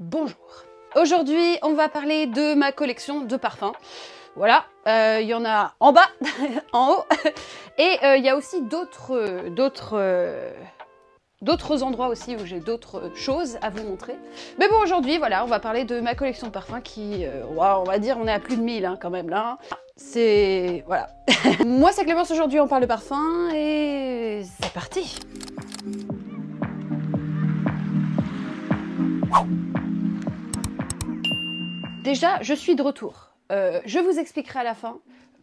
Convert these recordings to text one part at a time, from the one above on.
Bonjour. Aujourd'hui, on va parler de ma collection de parfums. Voilà, il y en a en bas, en haut, et il y a aussi d'autres endroits aussi où j'ai d'autres choses à vous montrer. Mais bon, aujourd'hui, voilà, on va parler de ma collection de parfums qui, wow, on va dire, on est à plus de 1000 hein, quand même là. C'est... voilà. Moi, c'est Clémence, aujourd'hui on parle de parfums et c'est parti. Déjà, je suis de retour. Je vous expliquerai à la fin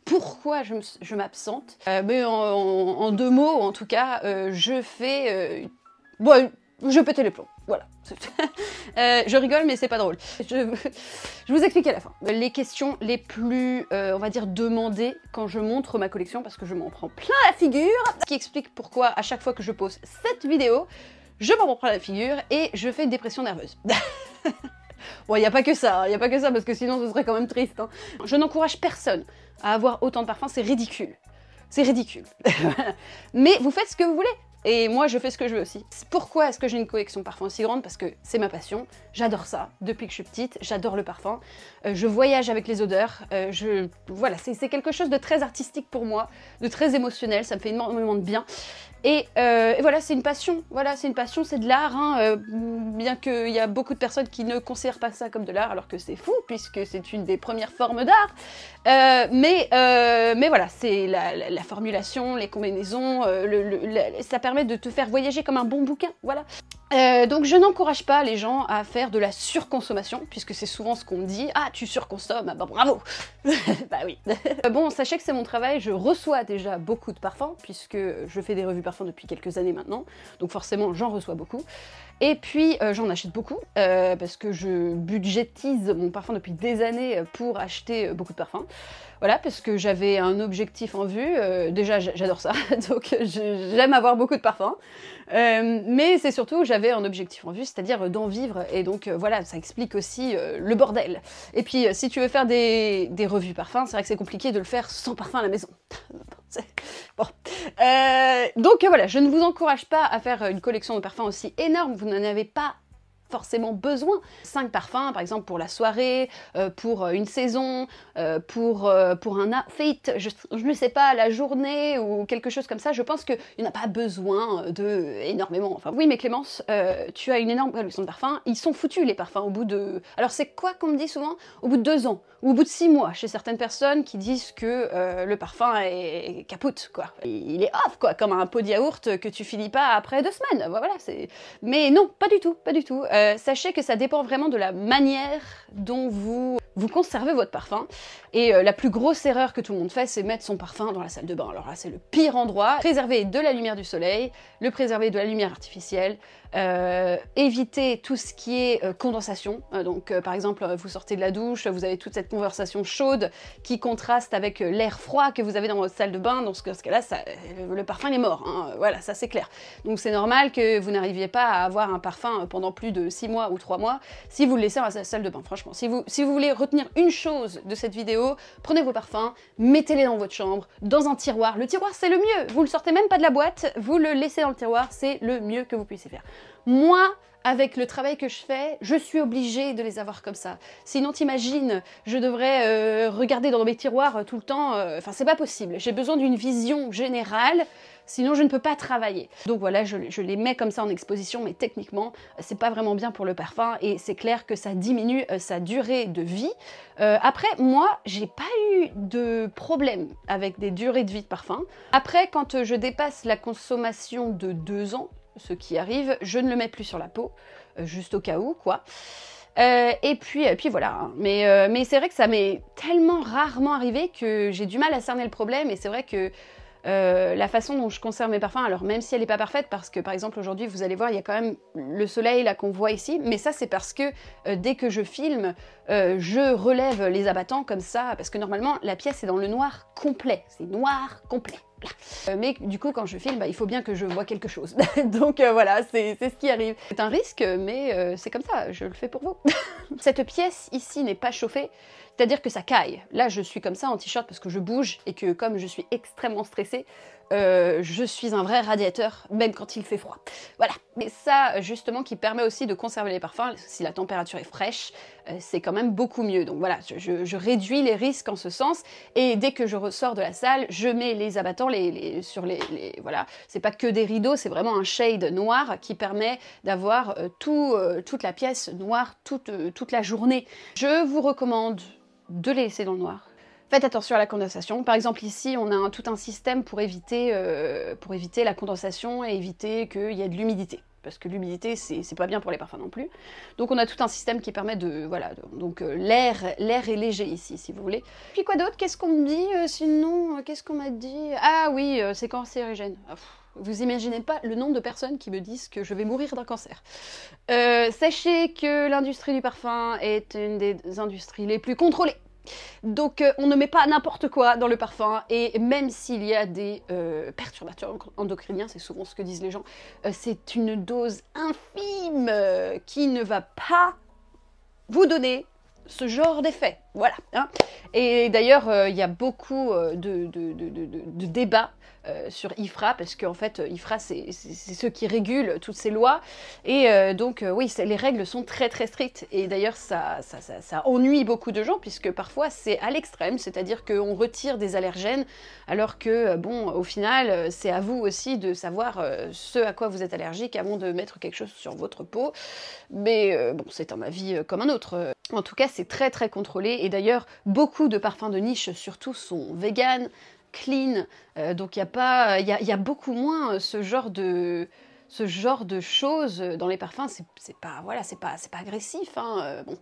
pourquoi je m'absente. Mais en deux mots, en tout cas, je fais... bon, je pétais les plombs, voilà. Je rigole, mais c'est pas drôle. Je vous explique à la fin. Les questions les plus, on va dire, demandées quand je montre ma collection, parce que je m'en prends plein la figure. Ce qui explique pourquoi, à chaque fois que je pose cette vidéo, je m'en prends plein la figure et je fais une dépression nerveuse. Bon, il n'y a pas que ça, il n'y a pas que ça, parce que sinon ce serait quand même triste. Hein. Je n'encourage personne à avoir autant de parfums, c'est ridicule. C'est ridicule. Mais vous faites ce que vous voulez. Et moi, je fais ce que je veux aussi. Pourquoi est-ce que j'ai une collection de parfums aussi grande? Parce que c'est ma passion. J'adore ça. Depuis que je suis petite, j'adore le parfum. Je voyage avec les odeurs. Voilà, c'est quelque chose de très artistique pour moi, de très émotionnel. Ça me fait énormément de bien. Et voilà, c'est une passion. Voilà, c'est une passion, c'est de l'art. Hein. Bien qu'il y a beaucoup de personnes qui ne considèrent pas ça comme de l'art, alors que c'est fou, puisque c'est une des premières formes d'art. Mais voilà, c'est la formulation, les combinaisons, ça permet de te faire voyager comme un bon bouquin, voilà. Donc je n'encourage pas les gens à faire de la surconsommation, puisque c'est souvent ce qu'on me dit. Ah, tu surconsommes, ah bah bravo. Bah oui. Bon, sachez que c'est mon travail, je reçois déjà beaucoup de parfums, puisque je fais des revues parfums depuis quelques années maintenant, donc forcément j'en reçois beaucoup. Et puis j'en achète beaucoup, parce que je budgétise mon parfum depuis des années pour acheter beaucoup de parfums. Voilà, parce que j'avais un objectif en vue, déjà j'adore ça, donc j'aime avoir beaucoup de parfums. Mais c'est surtout, j'avais un objectif en vue, c'est-à-dire d'en vivre, et donc voilà, ça explique aussi le bordel. Et puis si tu veux faire des revues parfums, c'est vrai que c'est compliqué de le faire sans parfum à la maison. Bon. Donc voilà, je ne vous encourage pas à faire une collection de parfums aussi énorme, vous n'en avez pas forcément besoin. 5 parfums par exemple pour la soirée, pour une saison, pour un outfit, je ne sais pas, la journée ou quelque chose comme ça, je pense qu'il n'y en a pas besoin de énormément. Enfin oui, mais Clémence, tu as une énorme collection de parfums, ils sont foutus les parfums au bout de... Alors c'est quoi qu'on me dit souvent? Au bout de 2 ans, ou au bout de 6 mois, chez certaines personnes qui disent que le parfum est capote, quoi. Il est off, quoi, comme un pot de yaourt que tu finis pas après 2 semaines, voilà, c'est... Mais non, pas du tout, pas du tout. Sachez que ça dépend vraiment de la manière dont vous conservez votre parfum. Et la plus grosse erreur que tout le monde fait, c'est mettre son parfum dans la salle de bain. Alors là, c'est le pire endroit. Préserver de la lumière du soleil, le préserver de la lumière artificielle, éviter tout ce qui est condensation. Donc par exemple, vous sortez de la douche, vous avez toute cette conversation chaude qui contraste avec l'air froid que vous avez dans votre salle de bain. Dans ce cas-là, le parfum il est mort. Hein. Voilà, ça c'est clair. Donc c'est normal que vous n'arriviez pas à avoir un parfum pendant plus de 6 mois ou 3 mois si vous le laissez dans la salle de bain. Franchement, si vous voulez retenir une chose de cette vidéo, prenez vos parfums, mettez-les dans votre chambre, dans un tiroir. Le tiroir, c'est le mieux. Vous le sortez même pas de la boîte, vous le laissez dans le tiroir, c'est le mieux que vous puissiez faire. Moi, avec le travail que je fais, je suis obligée de les avoir comme ça. Sinon, t'imagines, je devrais regarder dans mes tiroirs tout le temps. Enfin, c'est pas possible. J'ai besoin d'une vision générale, sinon je ne peux pas travailler. Donc voilà, je les mets comme ça en exposition, mais techniquement, c'est pas vraiment bien pour le parfum et c'est clair que ça diminue sa durée de vie. Après, moi, j'ai pas eu de problème avec des durées de vie de parfum. Après, quand je dépasse la consommation de 2 ans, ce qui arrive, je ne le mets plus sur la peau, juste au cas où, quoi. Et puis voilà. Hein. Mais c'est vrai que ça m'est tellement rarement arrivé que j'ai du mal à cerner le problème, et c'est vrai que la façon dont je conserve mes parfums, alors même si elle n'est pas parfaite, parce que par exemple aujourd'hui vous allez voir il y a quand même le soleil là qu'on voit ici, mais ça c'est parce que dès que je filme, je relève les abattants comme ça, parce que normalement la pièce est dans le noir complet, c'est noir complet. Mais du coup quand je filme, il faut bien que je vois quelque chose. Donc voilà, c'est ce qui arrive. C'est un risque, mais c'est comme ça, je le fais pour vous. Cette pièce ici n'est pas chauffée, c'est-à-dire que ça caille. Là je suis comme ça en t-shirt parce que je bouge et que comme je suis extrêmement stressée, je suis un vrai radiateur, même quand il fait froid. Voilà. Mais ça, justement, qui permet aussi de conserver les parfums, si la température est fraîche, c'est quand même beaucoup mieux. Donc voilà, je réduis les risques en ce sens. Et dès que je ressors de la salle, je mets les abattants sur les voilà. C'est pas que des rideaux, c'est vraiment un shade noir qui permet d'avoir toute la pièce noire toute la journée. Je vous recommande de les laisser dans le noir. Faites attention à la condensation. Par exemple, ici, on a tout un système pour éviter la condensation et éviter qu'il y ait de l'humidité. Parce que l'humidité, c'est pas bien pour les parfums non plus. Donc on a tout un système qui permet de... Voilà, donc l'air est léger ici, si vous voulez. Puis quoi d'autre? Qu'est-ce qu'on me dit sinon? Qu'est-ce qu'on m'a dit? Ah oui, c'est cancérigène. Vous imaginez pas le nombre de personnes qui me disent que je vais mourir d'un cancer. Sachez que l'industrie du parfum est une des industries les plus contrôlées. Donc on ne met pas n'importe quoi dans le parfum, et même s'il y a des perturbateurs endocriniens, c'est souvent ce que disent les gens, c'est une dose infime qui ne va pas vous donner ce genre d'effet. Voilà. Hein. Et d'ailleurs, il y a beaucoup de débats sur IFRA, parce qu'en fait, IFRA, c'est ceux qui régulent toutes ces lois. Et donc, oui, les règles sont très très strictes. Et d'ailleurs, ça ennuie beaucoup de gens, puisque parfois, c'est à l'extrême, c'est-à-dire qu'on retire des allergènes, alors que, bon, au final, c'est à vous aussi de savoir ce à quoi vous êtes allergique avant de mettre quelque chose sur votre peau. Mais bon, c'est un avis comme un autre. En tout cas, c'est très très contrôlé. Et d'ailleurs, beaucoup de parfums de niche, surtout, sont vegan, clean, donc il y a beaucoup moins ce genre de choses dans les parfums. C'est pas agressif. Hein. Bon,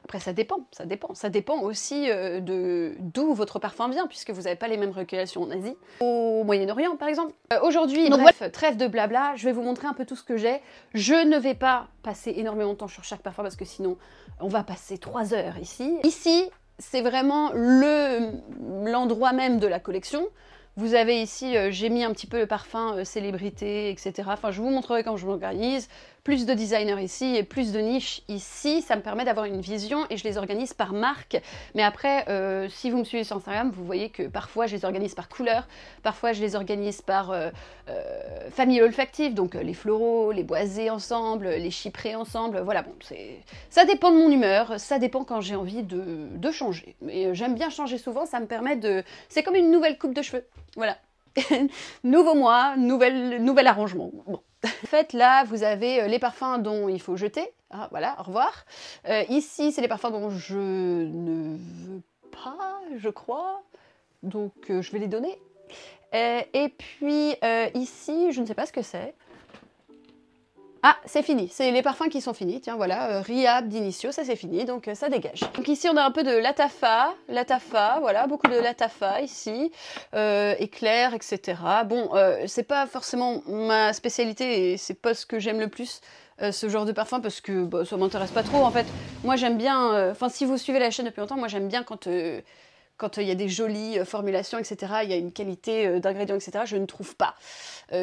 après ça dépend aussi d'où votre parfum vient, puisque vous n'avez pas les mêmes régulations en Asie, au Moyen-Orient par exemple. Aujourd'hui, bref, trêve de blabla, je vais vous montrer un peu tout ce que j'ai. Je ne vais pas passer énormément de temps sur chaque parfum, parce que sinon on va passer 3 heures ici. Ici, c'est vraiment l'endroit même de la collection. Vous avez ici, j'ai mis un petit peu le parfum célébrité, etc. Enfin, je vous montrerai quand je m'organise. Plus de designers ici et plus de niches ici. Ça me permet d'avoir une vision, et je les organise par marque. Mais après, si vous me suivez sur Instagram, vous voyez que parfois je les organise par couleur. Parfois je les organise par famille olfactive, donc les floraux, les boisés ensemble, les chyprés ensemble. Voilà, bon, ça dépend de mon humeur, ça dépend quand j'ai envie de changer. Mais j'aime bien changer souvent, ça me permet de... C'est comme une nouvelle coupe de cheveux. Voilà. Nouveau mois, nouvel arrangement. Bon. En fait, là, vous avez les parfums dont il faut jeter. Ah, voilà, au revoir. Ici, c'est les parfums dont je ne veux pas, je crois. Donc, je vais les donner. Et puis, ici, je ne sais pas ce que c'est. Ah, c'est fini, c'est les parfums qui sont finis, tiens voilà, Riab d'Initio, ça c'est fini, donc ça dégage. Donc ici on a un peu de Latafa, voilà, beaucoup de Latafa ici, éclair, etc. Bon, c'est pas forcément ma spécialité, et c'est pas ce que j'aime le plus, ce genre de parfum, parce que bah, ça m'intéresse pas trop en fait. Moi j'aime bien, enfin si vous suivez la chaîne depuis longtemps, moi j'aime bien quand il y a des jolies formulations, etc., il y a une qualité d'ingrédients, etc., je ne trouve pas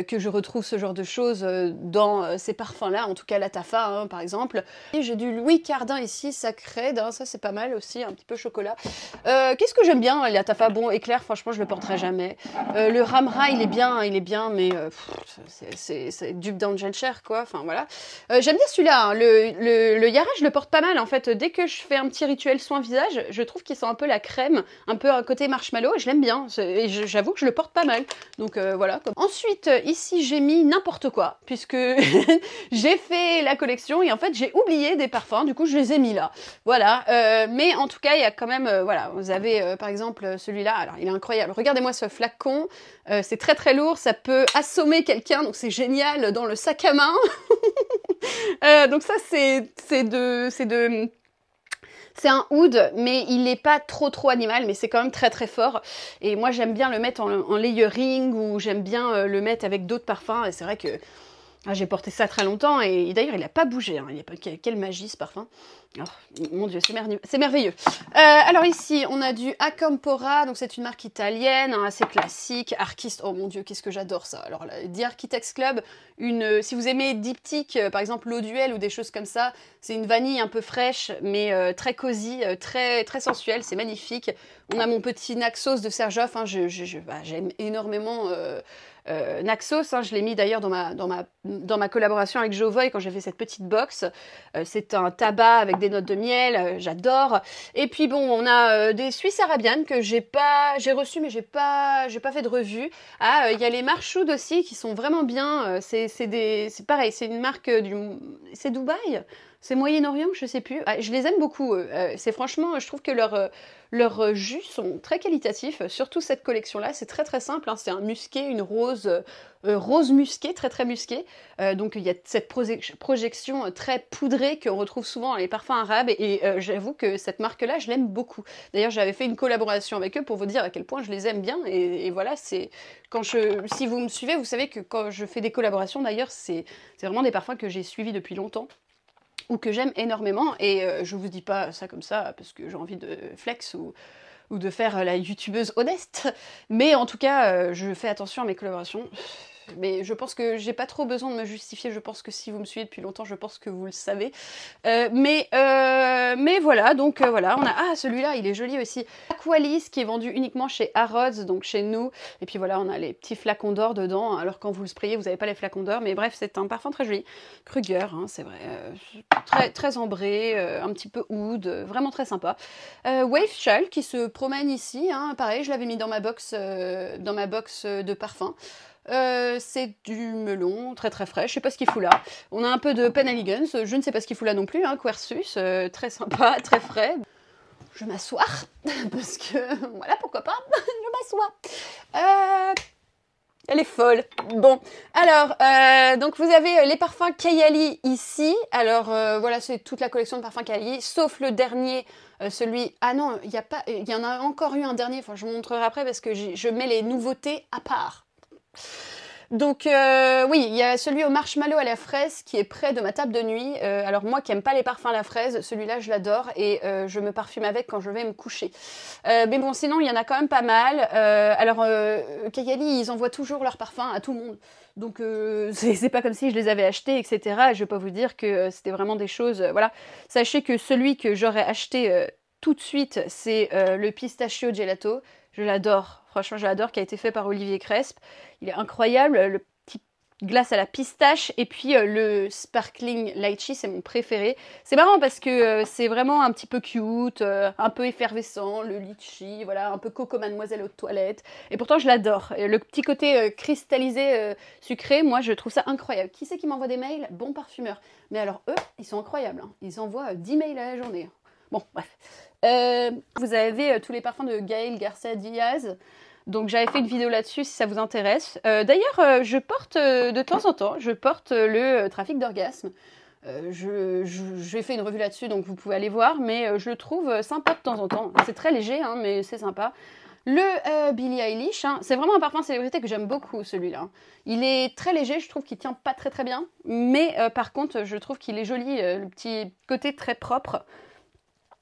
que je retrouve ce genre de choses dans ces parfums-là, en tout cas la Tafa, hein, par exemple. Et j'ai du Louis Cardin ici, Sacred, hein, ça c'est pas mal aussi, un petit peu chocolat. Qu'est-ce que j'aime bien, la Tafa? Bon, éclair, franchement, je le porterai jamais. Le Ramra, il est bien, mais c'est dupe d'Angel Cher, quoi, enfin voilà. J'aime bien celui-là, hein, le Yara, je le porte pas mal, en fait. Dès que je fais un petit rituel soin visage, je trouve qu'il sent un peu la crème, un peu un côté marshmallow, et je l'aime bien, et j'avoue que je le porte pas mal. Donc voilà. Ensuite, ici j'ai mis n'importe quoi, puisque j'ai fait la collection, et en fait j'ai oublié des parfums, du coup je les ai mis là. Voilà, mais en tout cas il y a quand même, voilà, vous avez par exemple celui-là, alors il est incroyable, regardez-moi ce flacon, c'est très très lourd, ça peut assommer quelqu'un, donc c'est génial dans le sac à main. Donc ça c'est un oud, mais il n'est pas trop animal, mais c'est quand même très très fort. Et moi j'aime bien le mettre en layering, ou j'aime bien le mettre avec d'autres parfums. Et c'est vrai que j'ai porté ça très longtemps, et d'ailleurs il n'a pas bougé. Hein. Quelle magie ce parfum. Oh, mon dieu, c'est merveilleux. Alors ici, on a du Acampora, donc c'est une marque italienne, hein, assez classique. Archist, oh mon dieu, qu'est-ce que j'adore ça. Alors là, The Architects Club, si vous aimez diptyque, par exemple l'eau duel ou des choses comme ça, c'est une vanille un peu fraîche, mais très cosy, très sensuelle, c'est magnifique. On a mon petit Naxos de Serjoff, hein, j'aime énormément Naxos, hein, je l'ai mis d'ailleurs dans ma collaboration avec Jovoy quand j'ai fait cette petite box. C'est un tabac avec des notes de miel, j'adore. Et puis bon, on a des Suisses arabianes que j'ai reçues mais j'ai pas fait de revue. Ah, il y a les Marshoud aussi qui sont vraiment bien. C'est pareil, c'est une marque c'est Dubaï. C'est Moyen-Orient, je sais plus. Ah, je les aime beaucoup. C'est franchement, je trouve que leurs jus sont très qualitatifs. Surtout cette collection-là, c'est très très simple. Hein. C'est un musqué, une rose musquée, très très musquée. Donc il y a cette projection très poudrée qu'on retrouve souvent dans les parfums arabes. Et j'avoue que cette marque-là, je l'aime beaucoup. D'ailleurs, j'avais fait une collaboration avec eux pour vous dire à quel point je les aime bien. Et voilà, c'est si vous me suivez, vous savez que quand je fais des collaborations, d'ailleurs, c'est vraiment des parfums que j'ai suivis depuis longtemps, ou que j'aime énormément, et je vous dis pas ça comme ça parce que j'ai envie de flex ou de faire la youtubeuse honnête, mais en tout cas je fais attention à mes collaborations. Mais je pense que j'ai pas trop besoin de me justifier, je pense que si vous me suivez depuis longtemps, je pense que vous le savez. Mais voilà, donc voilà, on a... Ah, celui-là, il est joli aussi. Aqualis, qui est vendu uniquement chez Harrods, donc chez nous. Et puis voilà, on a les petits flacons d'or dedans, alors quand vous le sprayez, vous n'avez pas les flacons d'or, mais bref, c'est un parfum très joli. Kruger, hein, c'est vrai, très, très ambré, un petit peu oud, vraiment très sympa. Wave Shell, qui se promène ici, hein, pareil, je l'avais mis dans ma box de parfum. C'est du melon, très très frais, je sais pas ce qu'il fout là. On a un peu de Penhaligon's, je ne sais pas ce qu'il fout là non plus, hein, Quercus, très sympa, très frais. Je m'assois, parce que, voilà, pourquoi pas, je m'assois. Elle est folle. Bon, alors, donc vous avez les parfums Kayali ici. Alors, voilà, c'est toute la collection de parfums Kayali, sauf le dernier, celui... Ah non, il y en a encore eu un dernier, enfin je vous montrerai après parce que je mets les nouveautés à part. Donc oui, il y a celui au marshmallow à la fraise qui est près de ma table de nuit. Alors moi qui aime pas les parfums à la fraise, celui-là je l'adore et je me parfume avec quand je vais me coucher. Mais bon, sinon il y en a quand même pas mal. Alors Kayali, ils envoient toujours leurs parfums à tout le monde. Donc c'est pas comme si je les avais achetés, etc. Et je vais pas vous dire que c'était vraiment des choses... voilà. Sachez que celui que j'aurais acheté tout de suite, c'est le pistachio gelato. Je l'adore, franchement je l'adore, qui a été fait par Olivier Cresp. Il est incroyable, le petit glace à la pistache et puis le sparkling lychee, c'est mon préféré. C'est marrant parce que c'est vraiment un petit peu cute, un peu effervescent, le litchi, voilà, un peu coco mademoiselle aux toilettes. Et pourtant je l'adore. Le petit côté cristallisé, sucré, moi je trouve ça incroyable. Qui c'est qui m'envoie des mails? Bon parfumeur. Mais alors eux, ils sont incroyables. Hein. Ils envoient 10 mails à la journée. Bon, bref. Vous avez tous les parfums de Gaël Garcia Diaz. Donc j'avais fait une vidéo là-dessus si ça vous intéresse. D'ailleurs, je porte de temps en temps, je porte le trafic d'orgasme. J'ai fait une revue là-dessus, donc vous pouvez aller voir, mais je le trouve sympa de temps en temps. C'est très léger, hein, mais c'est sympa. Le Billie Eilish, hein, c'est vraiment un parfum célébrité que j'aime beaucoup, celui-là. Il est très léger, je trouve qu'il tient pas très très bien, mais par contre, je trouve qu'il est joli, le petit côté très propre,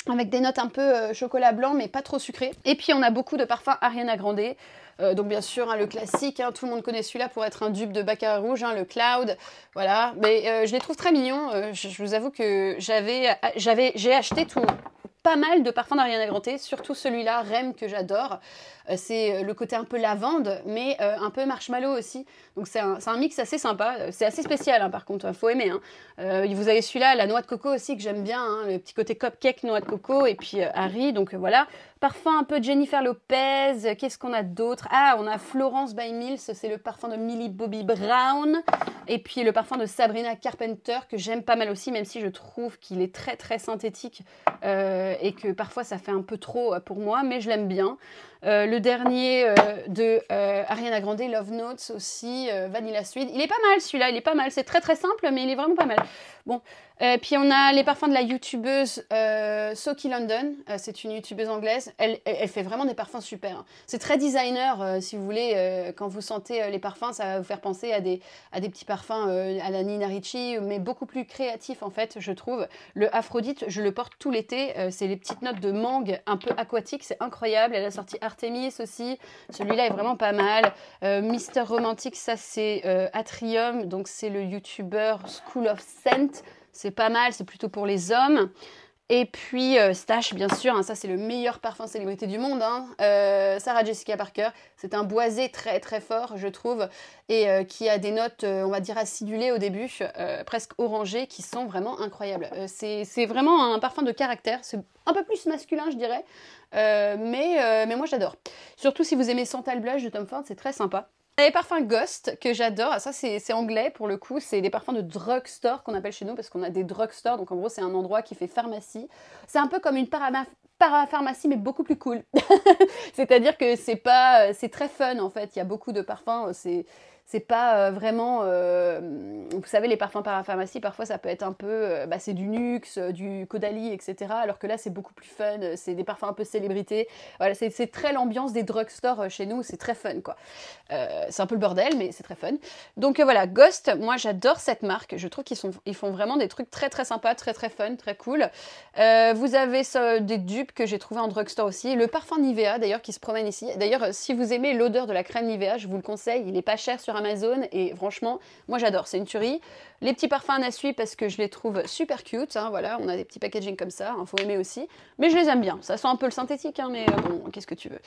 avec des notes un peu chocolat blanc, mais pas trop sucré. Et puis on a beaucoup de parfums Ariana Grande. Donc bien sûr, hein, le classique, hein, tout le monde connaît celui-là pour être un dupe de Baccarat Rouge, hein, le Cloud. Voilà, mais je les trouve très mignons. Je vous avoue que j'ai acheté pas mal de parfums d'Ariana Grande, surtout celui-là, Rem, que j'adore. C'est le côté un peu lavande, mais un peu marshmallow aussi. Donc c'est un mix assez sympa. C'est assez spécial, hein, par contre, il faut aimer. Hein. Vous avez celui-là, la noix de coco aussi, que j'aime bien. Hein, le petit côté cupcake, noix de coco, et puis Harry, donc voilà. Parfum un peu Jennifer Lopez. Qu'est-ce qu'on a d'autre? Ah, on a Florence by Mills, c'est le parfum de Millie Bobby Brown. Et puis le parfum de Sabrina Carpenter, que j'aime pas mal aussi, même si je trouve qu'il est très très synthétique et que parfois ça fait un peu trop pour moi, mais je l'aime bien. Le dernier de Ariana Grande, Love Notes aussi, Vanilla Sweet. Il est pas mal celui-là, il est pas mal. C'est très très simple, mais il est vraiment pas mal. Bon, puis on a les parfums de la youtubeuse Soki London. C'est une youtubeuse anglaise. Elle fait vraiment des parfums super. Hein. C'est très designer, si vous voulez. Quand vous sentez les parfums, ça va vous faire penser à des petits parfums à la Nina Ricci, mais beaucoup plus créatifs en fait, je trouve. Le Aphrodite, je le porte tout l'été. C'est les petites notes de mangue un peu aquatique. C'est incroyable. Elle a sorti Artemis aussi. Celui-là est vraiment pas mal. Mister Romantic, ça c'est Atrium. Donc c'est le youtubeur School of Scent. C'est pas mal, c'est plutôt pour les hommes. Et puis Stash, bien sûr, hein, ça c'est le meilleur parfum célébrité du monde. Hein. Sarah Jessica Parker, c'est un boisé très très fort, je trouve, et qui a des notes, on va dire, acidulées au début, presque orangées, qui sont vraiment incroyables. C'est vraiment un parfum de caractère, c'est un peu plus masculin, je dirais, mais moi j'adore. Surtout si vous aimez Santal Blush de Tom Ford, c'est très sympa. Les parfums Ghost que j'adore, ça c'est anglais pour le coup, c'est des parfums de drugstore qu'on appelle chez nous parce qu'on a des drugstores, donc en gros c'est un endroit qui fait pharmacie. C'est un peu comme une parapharmacie mais beaucoup plus cool. C'est-à-dire que c'est très fun en fait, il y a beaucoup de parfums, c'est pas vraiment, vous savez les parfums parapharmacie parfois ça peut être un peu, c'est du Nuxe, du Caudalie etc. Alors que là c'est beaucoup plus fun, c'est des parfums un peu célébrités. Voilà, c'est très l'ambiance des drugstores chez nous, c'est très fun quoi. C'est un peu le bordel, mais c'est très fun. Donc voilà, Ghost, moi j'adore cette marque. Je trouve ils font vraiment des trucs très très sympas, très très fun, très cool. Vous avez des dupes que j'ai trouvé en drugstore aussi. Le parfum Nivea d'ailleurs qui se promène ici. D'ailleurs, si vous aimez l'odeur de la crème Nivea, je vous le conseille. Il est pas cher sur Amazon et franchement, moi j'adore. C'est une tuerie. Les petits parfums Anna Sui parce que je les trouve super cute. Hein, voilà, on a des petits packaging comme ça. Hein, faut aimer aussi. Mais je les aime bien. Ça sent un peu le synthétique, hein, mais bon, qu'est-ce que tu veux.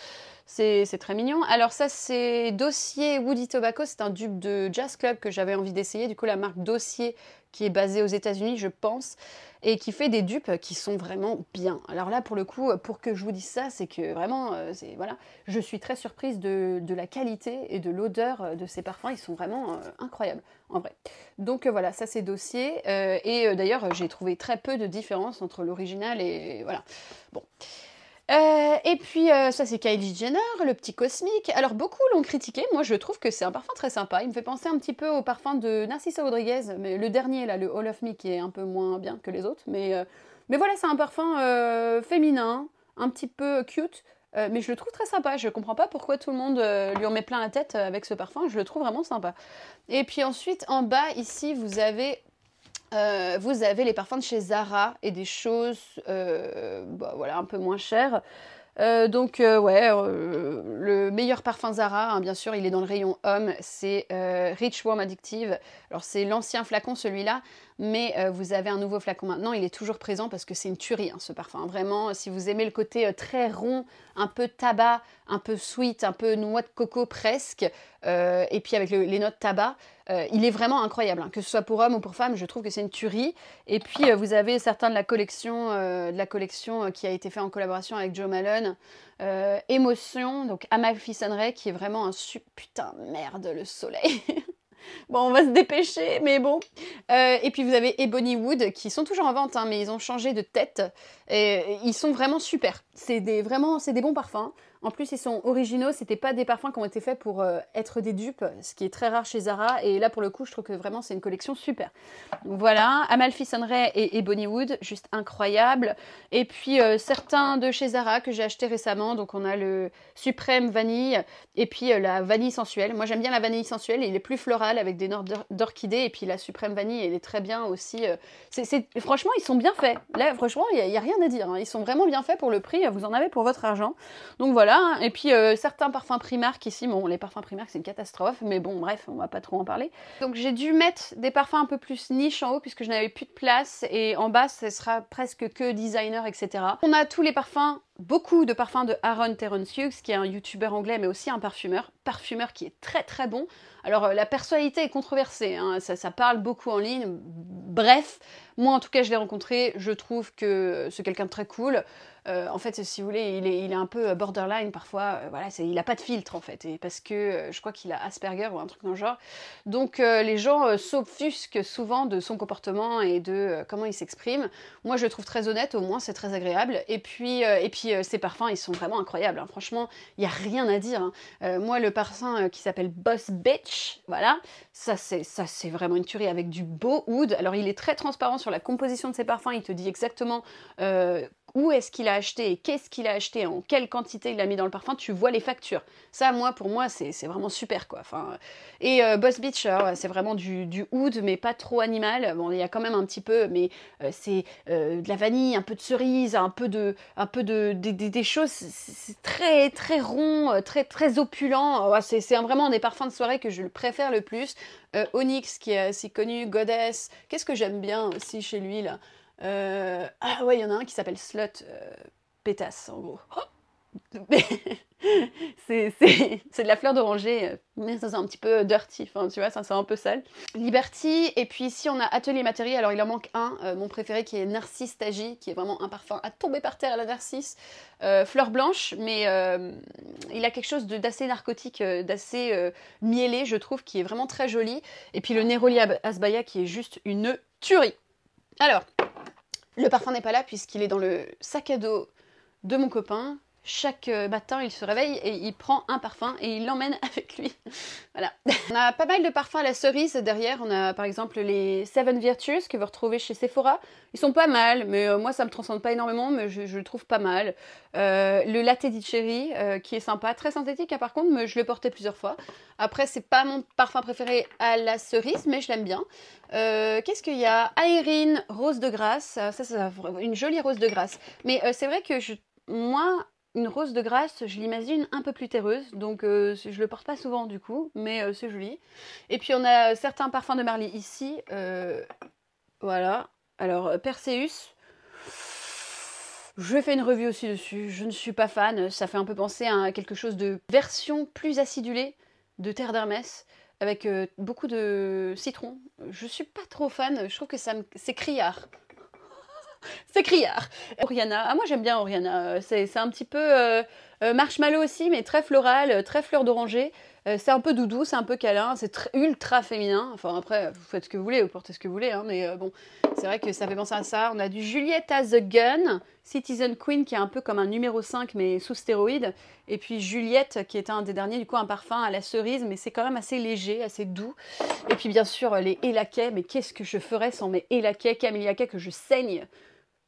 C'est très mignon. Alors ça, c'est Dossier Woody Tobacco. C'est un dupe de Jazz Club que j'avais envie d'essayer. Du coup, la marque Dossier, qui est basée aux États-Unis, je pense, et qui fait des dupes qui sont vraiment bien. Alors là, pour le coup, pour que je vous dise ça, c'est que vraiment, voilà, je suis très surprise de la qualité et de l'odeur de ces parfums. Ils sont vraiment incroyables, en vrai. Donc voilà, ça c'est Dossier. Et d'ailleurs, j'ai trouvé très peu de différence entre l'original et voilà. Bon. Et puis ça c'est Kylie Jenner, le petit cosmique. Alors beaucoup l'ont critiqué, moi je trouve que c'est un parfum très sympa. Il me fait penser un petit peu au parfum de Narcisa Rodriguez, mais le dernier là, le All of Me, qui est un peu moins bien que les autres. Mais voilà, c'est un parfum féminin, un petit peu cute, mais je le trouve très sympa. Je comprends pas pourquoi tout le monde lui en met plein la tête avec ce parfum, je le trouve vraiment sympa. Et puis ensuite en bas ici vous avez les parfums de chez Zara et des choses voilà, un peu moins chères. Le meilleur parfum Zara, hein, bien sûr, il est dans le rayon homme, c'est Rich Warm Addictive. Alors c'est l'ancien flacon celui-là, mais vous avez un nouveau flacon maintenant, il est toujours présent parce que c'est une tuerie hein, ce parfum. Vraiment, si vous aimez le côté très rond, un peu tabac, un peu sweet, un peu noix de coco presque, et puis avec les notes tabac, il est vraiment incroyable, hein, que ce soit pour homme ou pour femme, je trouve que c'est une tuerie. Et puis vous avez certains de la collection qui a été fait en collaboration avec Joe Malone, Émotion, donc Amalfi Sunray, qui est vraiment un putain merde le soleil. Bon, on va se dépêcher, mais bon. Et puis vous avez Ebony Wood, qui sont toujours en vente, hein, mais ils ont changé de tête. Et ils sont vraiment super. C'est des bons parfums. En plus, ils sont originaux. C'était pas des parfums qui ont été faits pour être des dupes, ce qui est très rare chez Zara. Et là, pour le coup, je trouve que vraiment, c'est une collection super. Donc voilà, Amalfi Sunray et Ebony Wood, juste incroyable. Et puis, certains de chez Zara que j'ai acheté récemment. Donc, on a le Suprême Vanille et puis la Vanille Sensuelle. Moi, j'aime bien la Vanille Sensuelle. Il est plus floral avec des notes d'orchidée. Et puis, la Suprême Vanille, elle est très bien aussi. Franchement, ils sont bien faits. Là, franchement, il n'y a rien à dire. Hein. Ils sont vraiment bien faits pour le prix. Vous en avez pour votre argent. Donc voilà. Et puis certains parfums Primark ici, bon les parfums Primark c'est une catastrophe, mais bon bref, on va pas trop en parler. Donc j'ai dû mettre des parfums un peu plus niche en haut puisque je n'avais plus de place et en bas ce sera presque que designer etc. On a tous les parfums, beaucoup de parfums de Aaron Terence Hughes qui est un youtubeur anglais mais aussi un parfumeur qui est très très bon. Alors la personnalité est controversée, hein, ça parle beaucoup en ligne, bref, moi en tout cas je l'ai rencontré, je trouve que c'est quelqu'un de très cool. En fait, si vous voulez, il est un peu borderline parfois. Voilà, il a pas de filtre en fait, et parce que je crois qu'il a Asperger ou un truc dans le genre. Donc les gens s'offusquent souvent de son comportement et de comment il s'exprime. Moi, je le trouve très honnête, au moins c'est très agréable. Et puis ses parfums, ils sont vraiment incroyables. Hein. Franchement, il y a rien à dire. Hein. Moi, le parfum qui s'appelle Boss Bitch, voilà, ça c'est vraiment une tuerie avec du beau oud. Alors il est très transparent sur la composition de ses parfums. Il te dit exactement où est-ce qu'il a acheté et qu'est-ce qu'il a acheté, en quelle quantité il a mis dans le parfum, tu vois les factures. Ça, pour moi, c'est vraiment super, quoi. Enfin, et Boss Beach, c'est vraiment du oud, mais pas trop animal. Bon, il y a quand même un petit peu, mais c'est de la vanille, un peu de cerise, des choses, c'est très, très rond, très, très opulent. Ouais, c'est vraiment des parfums de soirée que je préfère le plus. Onyx, qui est assez connu, Goddess. Qu'est-ce que j'aime bien aussi chez lui, là Ah ouais, il y en a un qui s'appelle Slut, pétasse en gros. Mais c'est de la fleur d'oranger, mais ça c'est un petit peu dirty, enfin tu vois, ça c'est un peu sale. Liberty, et puis ici on a Atelier Matériel, alors il en manque un, mon préféré qui est Narcisse Tagie, qui est vraiment un parfum à tomber par terre à la Narcisse, fleur blanche, mais il a quelque chose d'assez narcotique, d'assez mielé je trouve, qui est vraiment très joli, et puis le Neroli Asbaya qui est juste une tuerie. Alors, le parfum n'est pas là puisqu'il est dans le sac à dos de mon copain. Chaque matin, il se réveille et il prend un parfum et il l'emmène avec lui. Voilà. On a pas mal de parfums à la cerise derrière. On a par exemple les Seven Virtues que vous retrouvez chez Sephora. Ils sont pas mal, mais moi ça me transcende pas énormément, mais je le trouve pas mal. Le Latte di Cherry qui est sympa, très synthétique hein, par contre, mais je l'ai porté plusieurs fois. Après, c'est pas mon parfum préféré à la cerise, mais je l'aime bien. Qu'est-ce qu'il y a? Aérine, rose de grâce. Ça c'est une jolie rose de grâce. Mais c'est vrai que moi, une rose de grâce, je l'imagine un peu plus terreuse, donc je le porte pas souvent du coup, mais c'est joli. Et puis on a certains parfums de Marly ici, voilà. Alors Perseus, je fais une review aussi dessus, je ne suis pas fan, ça fait un peu penser à quelque chose de version plus acidulée de Terre d'Hermès, avec beaucoup de citron. Je suis pas trop fan, je trouve que c'est criard. C'est criard. Oriana, ah moi j'aime bien Oriana, c'est un petit peu marshmallow aussi, mais très floral, très fleur d'oranger. C'est un peu doudou, c'est un peu câlin, c'est ultra féminin. Enfin après, vous faites ce que vous voulez, vous portez ce que vous voulez, hein, mais bon, c'est vrai que ça fait penser à ça. On a du Juliette as the Gun, Citizen Queen qui est un peu comme un numéro 5 mais sous stéroïde. Et puis Juliette qui est un des derniers, du coup un parfum à la cerise, mais c'est quand même assez léger, assez doux. Et puis bien sûr les Elaquais, mais qu'est-ce que je ferais sans mes Elaquais, Caméliaquais que je saigne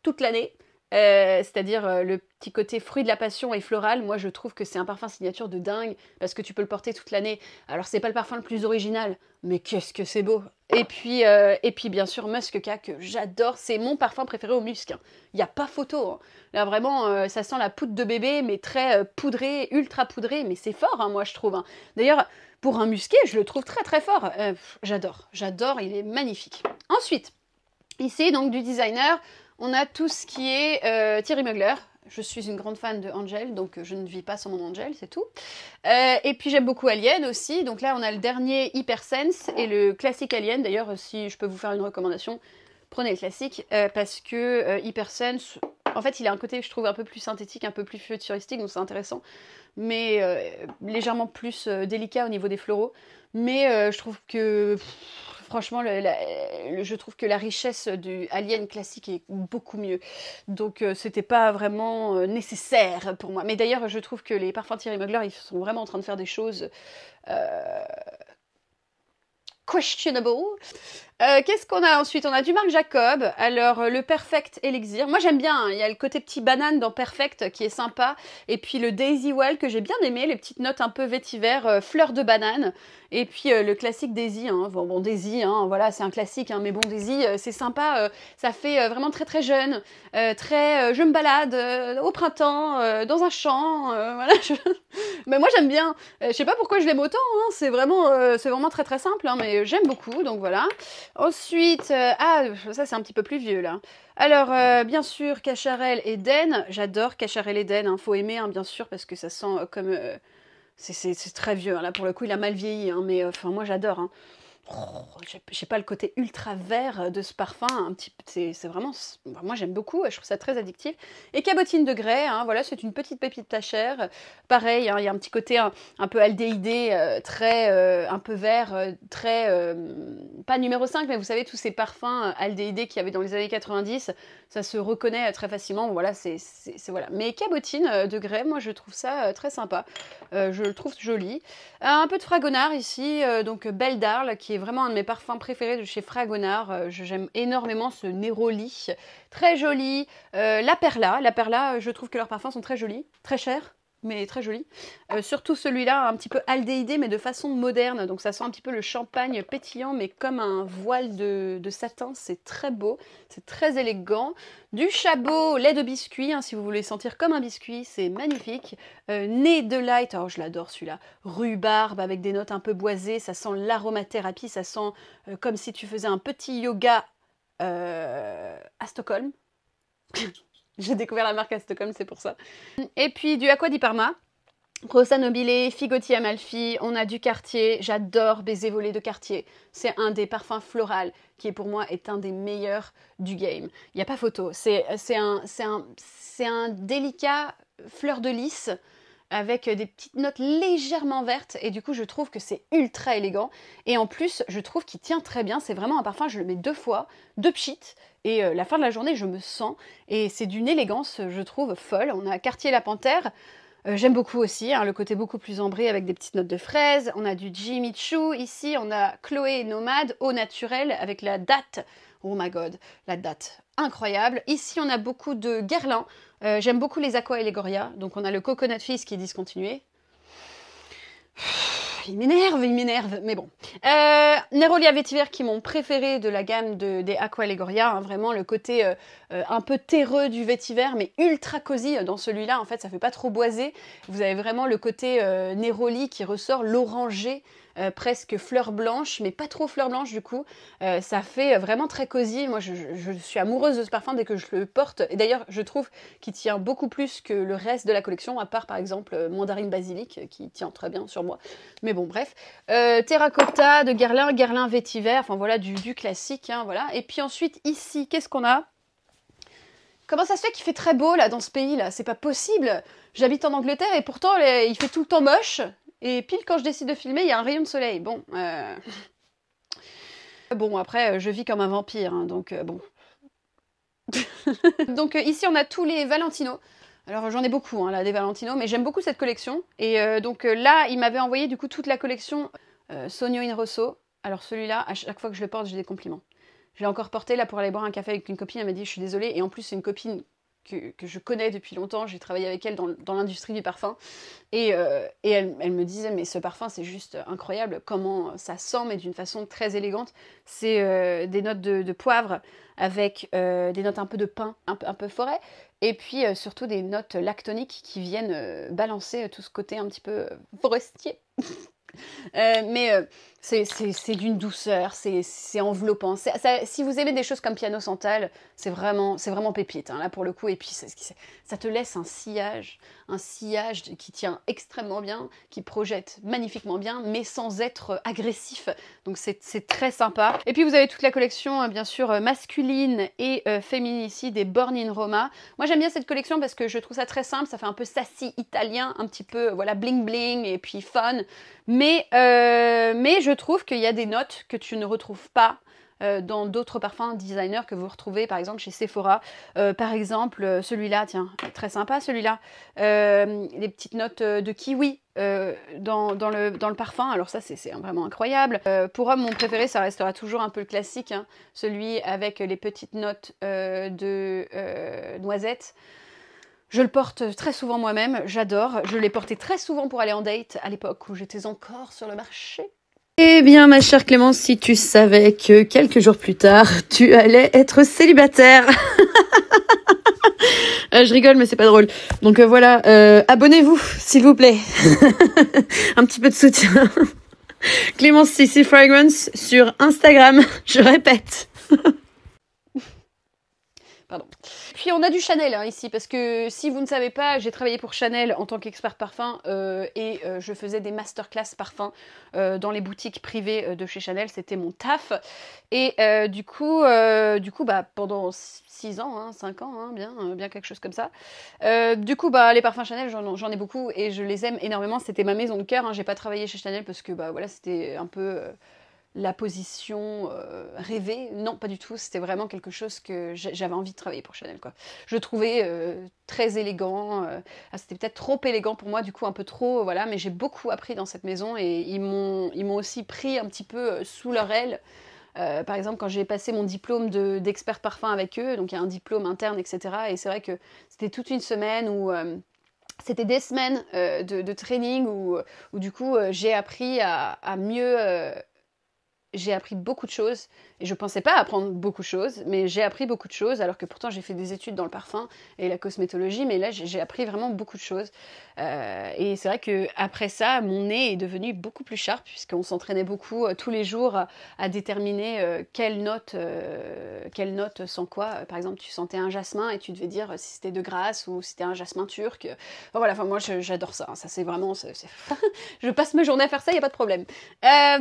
toute l'année, c'est-à-dire le petit côté fruit de la passion et floral. Moi je trouve que c'est un parfum signature de dingue parce que tu peux le porter toute l'année. Alors c'est pas le parfum le plus original, mais qu'est-ce que c'est beau. Et puis bien sûr Musk K que j'adore, c'est mon parfum préféré au musc. Il n'y a pas photo. Hein. Là vraiment ça sent la poudre de bébé mais très poudré, ultra poudré, mais c'est fort hein, moi je trouve. Hein. D'ailleurs pour un musqué je le trouve très très fort. J'adore, il est magnifique. Ensuite, ici donc du designer, on a tout ce qui est Thierry Mugler. Je suis une grande fan de Angel, donc je ne vis pas sans mon Angel, c'est tout. Et puis j'aime beaucoup Alien aussi. Donc là, on a le dernier Hypersense et le classique Alien. D'ailleurs, si je peux vous faire une recommandation, prenez le classique parce que Hypersense, en fait, il a un côté, je trouve, un peu plus synthétique, un peu plus futuristique, donc c'est intéressant. Mais légèrement plus délicat au niveau des floraux. Mais je trouve que... franchement, je trouve que la richesse du Alien classique est beaucoup mieux. Donc, c'était pas vraiment nécessaire pour moi. Mais d'ailleurs, je trouve que les parfums Thierry Mugler, ils sont vraiment en train de faire des choses questionable. Qu'est-ce qu'on a ensuite? On a du Marc Jacob. Alors, le Perfect Elixir. Moi, j'aime bien. Hein. Il y a le côté petit banane dans Perfect qui est sympa. Et puis le Daisy Well que j'ai bien aimé. Les petites notes un peu vétiver, fleur de banane. Et puis le classique Daisy. Hein. Bon, Daisy, hein, voilà, c'est un classique. Hein, mais bon, Daisy, c'est sympa. Ça fait vraiment très très jeune. Très, je me balade au printemps, dans un champ. Voilà. Mais moi, j'aime bien. Je sais pas pourquoi je l'aime autant. Hein. C'est vraiment très très simple. Hein, mais j'aime beaucoup. Donc voilà. Ensuite, ça c'est un petit peu plus vieux là. Alors, bien sûr, Cacharel et Den. J'adore Cacharel et Den, hein. Faut aimer, hein, bien sûr, parce que ça sent comme... c'est très vieux, hein. Là pour le coup il a mal vieilli, hein, mais enfin moi j'adore. Hein. Oh, je sais pas, le côté ultra vert de ce parfum, un petit, c'est vraiment, moi j'aime beaucoup, je trouve ça très addictif. Et Cabotine de Grès, hein, voilà, c'est une petite pépite pas chère. Pareil, hein, il y a un petit côté un peu aldéhyde, très, un peu vert, très, pas numéro 5, mais vous savez, tous ces parfums aldéhydés qu'il y avait dans les années 90, ça se reconnaît très facilement, voilà, voilà. Mais Cabotine de Grès, moi je trouve ça très sympa, je le trouve joli. Un peu de Fragonard ici, donc Belle d'Arles, qui est vraiment un de mes parfums préférés de chez Fragonard. J'aime énormément ce Néroli, très joli. La Perla, je trouve que leurs parfums sont très jolis, très chers, mais très jolis. Surtout celui-là, un petit peu aldéhydé, mais de façon moderne. Donc ça sent un petit peu le champagne pétillant, mais comme un voile de satin. C'est très beau, c'est très élégant. Du Chabot, lait de biscuit, hein, si vous voulez sentir comme un biscuit, c'est magnifique. Nez de Light, oh je l'adore celui-là. Rhubarbe avec des notes un peu boisées, ça sent l'aromathérapie, ça sent comme si tu faisais un petit yoga à Stockholm. J'ai découvert la marque à Stockholm, c'est pour ça. Et puis du Acqua di Parma. Rosa Nobile, Figotti Amalfi, on a du Cartier, j'adore Baiser volé de Cartier. C'est un des parfums floraux qui pour moi est un des meilleurs du game. Il n'y a pas photo, c'est un délicat fleur de lys avec des petites notes légèrement vertes et du coup je trouve que c'est ultra élégant et en plus je trouve qu'il tient très bien, c'est vraiment un parfum, je le mets 2 fois, 2 pchits et la fin de la journée je me sens et c'est d'une élégance je trouve folle. On a Cartier La Panthère. J'aime beaucoup aussi, hein, le côté beaucoup plus ambré avec des petites notes de fraise. On a du Jimmy Choo ici, on a Chloé Nomade, eau naturelle avec la date. Oh my god, la date, incroyable. Ici, on a beaucoup de Guerlain. J'aime beaucoup les Aqua Elegoria. Donc, on a le Coconut Fizz qui est discontinué. Il m'énerve, mais bon. Neroli Vetiver qui est mon préféré de la gamme des Aqua Elegoria, hein, vraiment le côté un peu terreux du vétiver, mais ultra cosy dans celui-là, en fait ça fait pas trop boisé. Vous avez vraiment le côté Neroli qui ressort, l'orangé, presque fleur blanche, mais pas trop fleur blanche du coup. Ça fait vraiment très cosy. Moi je suis amoureuse de ce parfum dès que je le porte, et d'ailleurs je trouve qu'il tient beaucoup plus que le reste de la collection, à part par exemple Mandarine Basilic qui tient très bien sur moi. Mais bon, bref. Terracotta de Guerlain, Guerlain Vétiver, enfin voilà, du classique, hein, voilà. Et puis ensuite, ici, qu'est-ce qu'on a? Comment ça se fait qu'il fait très beau, là, dans ce pays-là? C'est pas possible. J'habite en Angleterre et pourtant, il fait tout le temps moche. Et pile quand je décide de filmer, il y a un rayon de soleil. Bon, bon après, je vis comme un vampire, hein, donc bon. Donc ici, on a tous les Valentino. Alors j'en ai beaucoup hein, là des Valentino, mais j'aime beaucoup cette collection. Et donc là, il m'avait envoyé du coup toute la collection Sogno in Rosso. Alors celui-là, à chaque fois que je le porte, j'ai des compliments. Je l'ai encore porté là pour aller boire un café avec une copine, elle m'a dit je suis désolée. Et en plus c'est une copine que je connais depuis longtemps, j'ai travaillé avec elle dans l'industrie du parfum. Et elle me disait mais ce parfum c'est juste incroyable, comment ça sent mais d'une façon très élégante. C'est des notes de poivre avec des notes un peu de pin, un peu forêt. Et puis surtout des notes lactoniques qui viennent balancer tout ce côté un petit peu forestier. Mais c'est d'une douceur, c'est enveloppant. Si vous aimez des choses comme Piano Santal, c'est vraiment pépite, hein, là pour le coup. Et puis ça te laisse un sillage qui tient extrêmement bien, qui projette magnifiquement bien, mais sans être agressif. Donc c'est très sympa. Et puis vous avez toute la collection, bien sûr, masculine et féminine ici, des Born in Roma. Moi j'aime bien cette collection parce que je trouve ça très simple, ça fait un peu sassy italien, un petit peu voilà bling bling et puis fun. Mais je trouve qu'il y a des notes que tu ne retrouves pas dans d'autres parfums designers que vous retrouvez par exemple chez Sephora. Par exemple, celui-là, tiens, très sympa celui-là. Les petites notes de kiwi dans le parfum. Alors ça, c'est vraiment incroyable. Pour homme, mon préféré, ça restera toujours un peu le classique, hein, celui avec les petites notes de noisette. Je le porte très souvent moi-même, j'adore. Je l'ai porté très souvent pour aller en date à l'époque où j'étais encore sur le marché. Eh bien, ma chère Clémence, si tu savais que quelques jours plus tard, tu allais être célibataire. Je rigole, mais c'est pas drôle. Donc voilà, abonnez-vous, s'il vous plaît. Un petit peu de soutien. Clémence CC Fragrance sur Instagram, je répète. Pardon. Puis on a du Chanel hein, ici, parce que si vous ne savez pas, j'ai travaillé pour Chanel en tant qu'expert parfum et je faisais des masterclass parfum dans les boutiques privées de chez Chanel, c'était mon taf. Et du coup bah, pendant 6 ans, hein, 5 ans, hein, bien quelque chose comme ça. Du coup, bah, les parfums Chanel, j'en ai beaucoup et je les aime énormément. C'était ma maison de cœur, hein. J'ai pas travaillé chez Chanel parce que bah, voilà, c'était un peu... la position rêvée, non pas du tout, c'était vraiment quelque chose que j'avais envie de travailler pour Chanel quoi. Je le trouvais très élégant, c'était peut-être trop élégant pour moi du coup un peu trop voilà, mais j'ai beaucoup appris dans cette maison et ils m'ont aussi pris un petit peu sous leur aile. Par exemple quand j'ai passé mon diplôme d'expert parfum avec eux, donc il y a un diplôme interne etc. Et c'est vrai que c'était toute une semaine où c'était des semaines de training où du coup j'ai appris à mieux... j'ai appris beaucoup de choses, Et je pensais pas apprendre beaucoup de choses, mais j'ai appris beaucoup de choses, alors que pourtant j'ai fait des études dans le parfum et la cosmétologie, mais là j'ai appris vraiment beaucoup de choses. Et c'est vrai que après ça, mon nez est devenu beaucoup plus sharp, puisqu'on s'entraînait beaucoup tous les jours à déterminer quelle note sent quoi. Par exemple, tu sentais un jasmin et tu devais dire si c'était de Grasse ou si c'était un jasmin turc. Enfin, voilà, enfin, moi j'adore ça, hein. Ça c'est vraiment... je passe mes journées à faire ça, il n'y a pas de problème.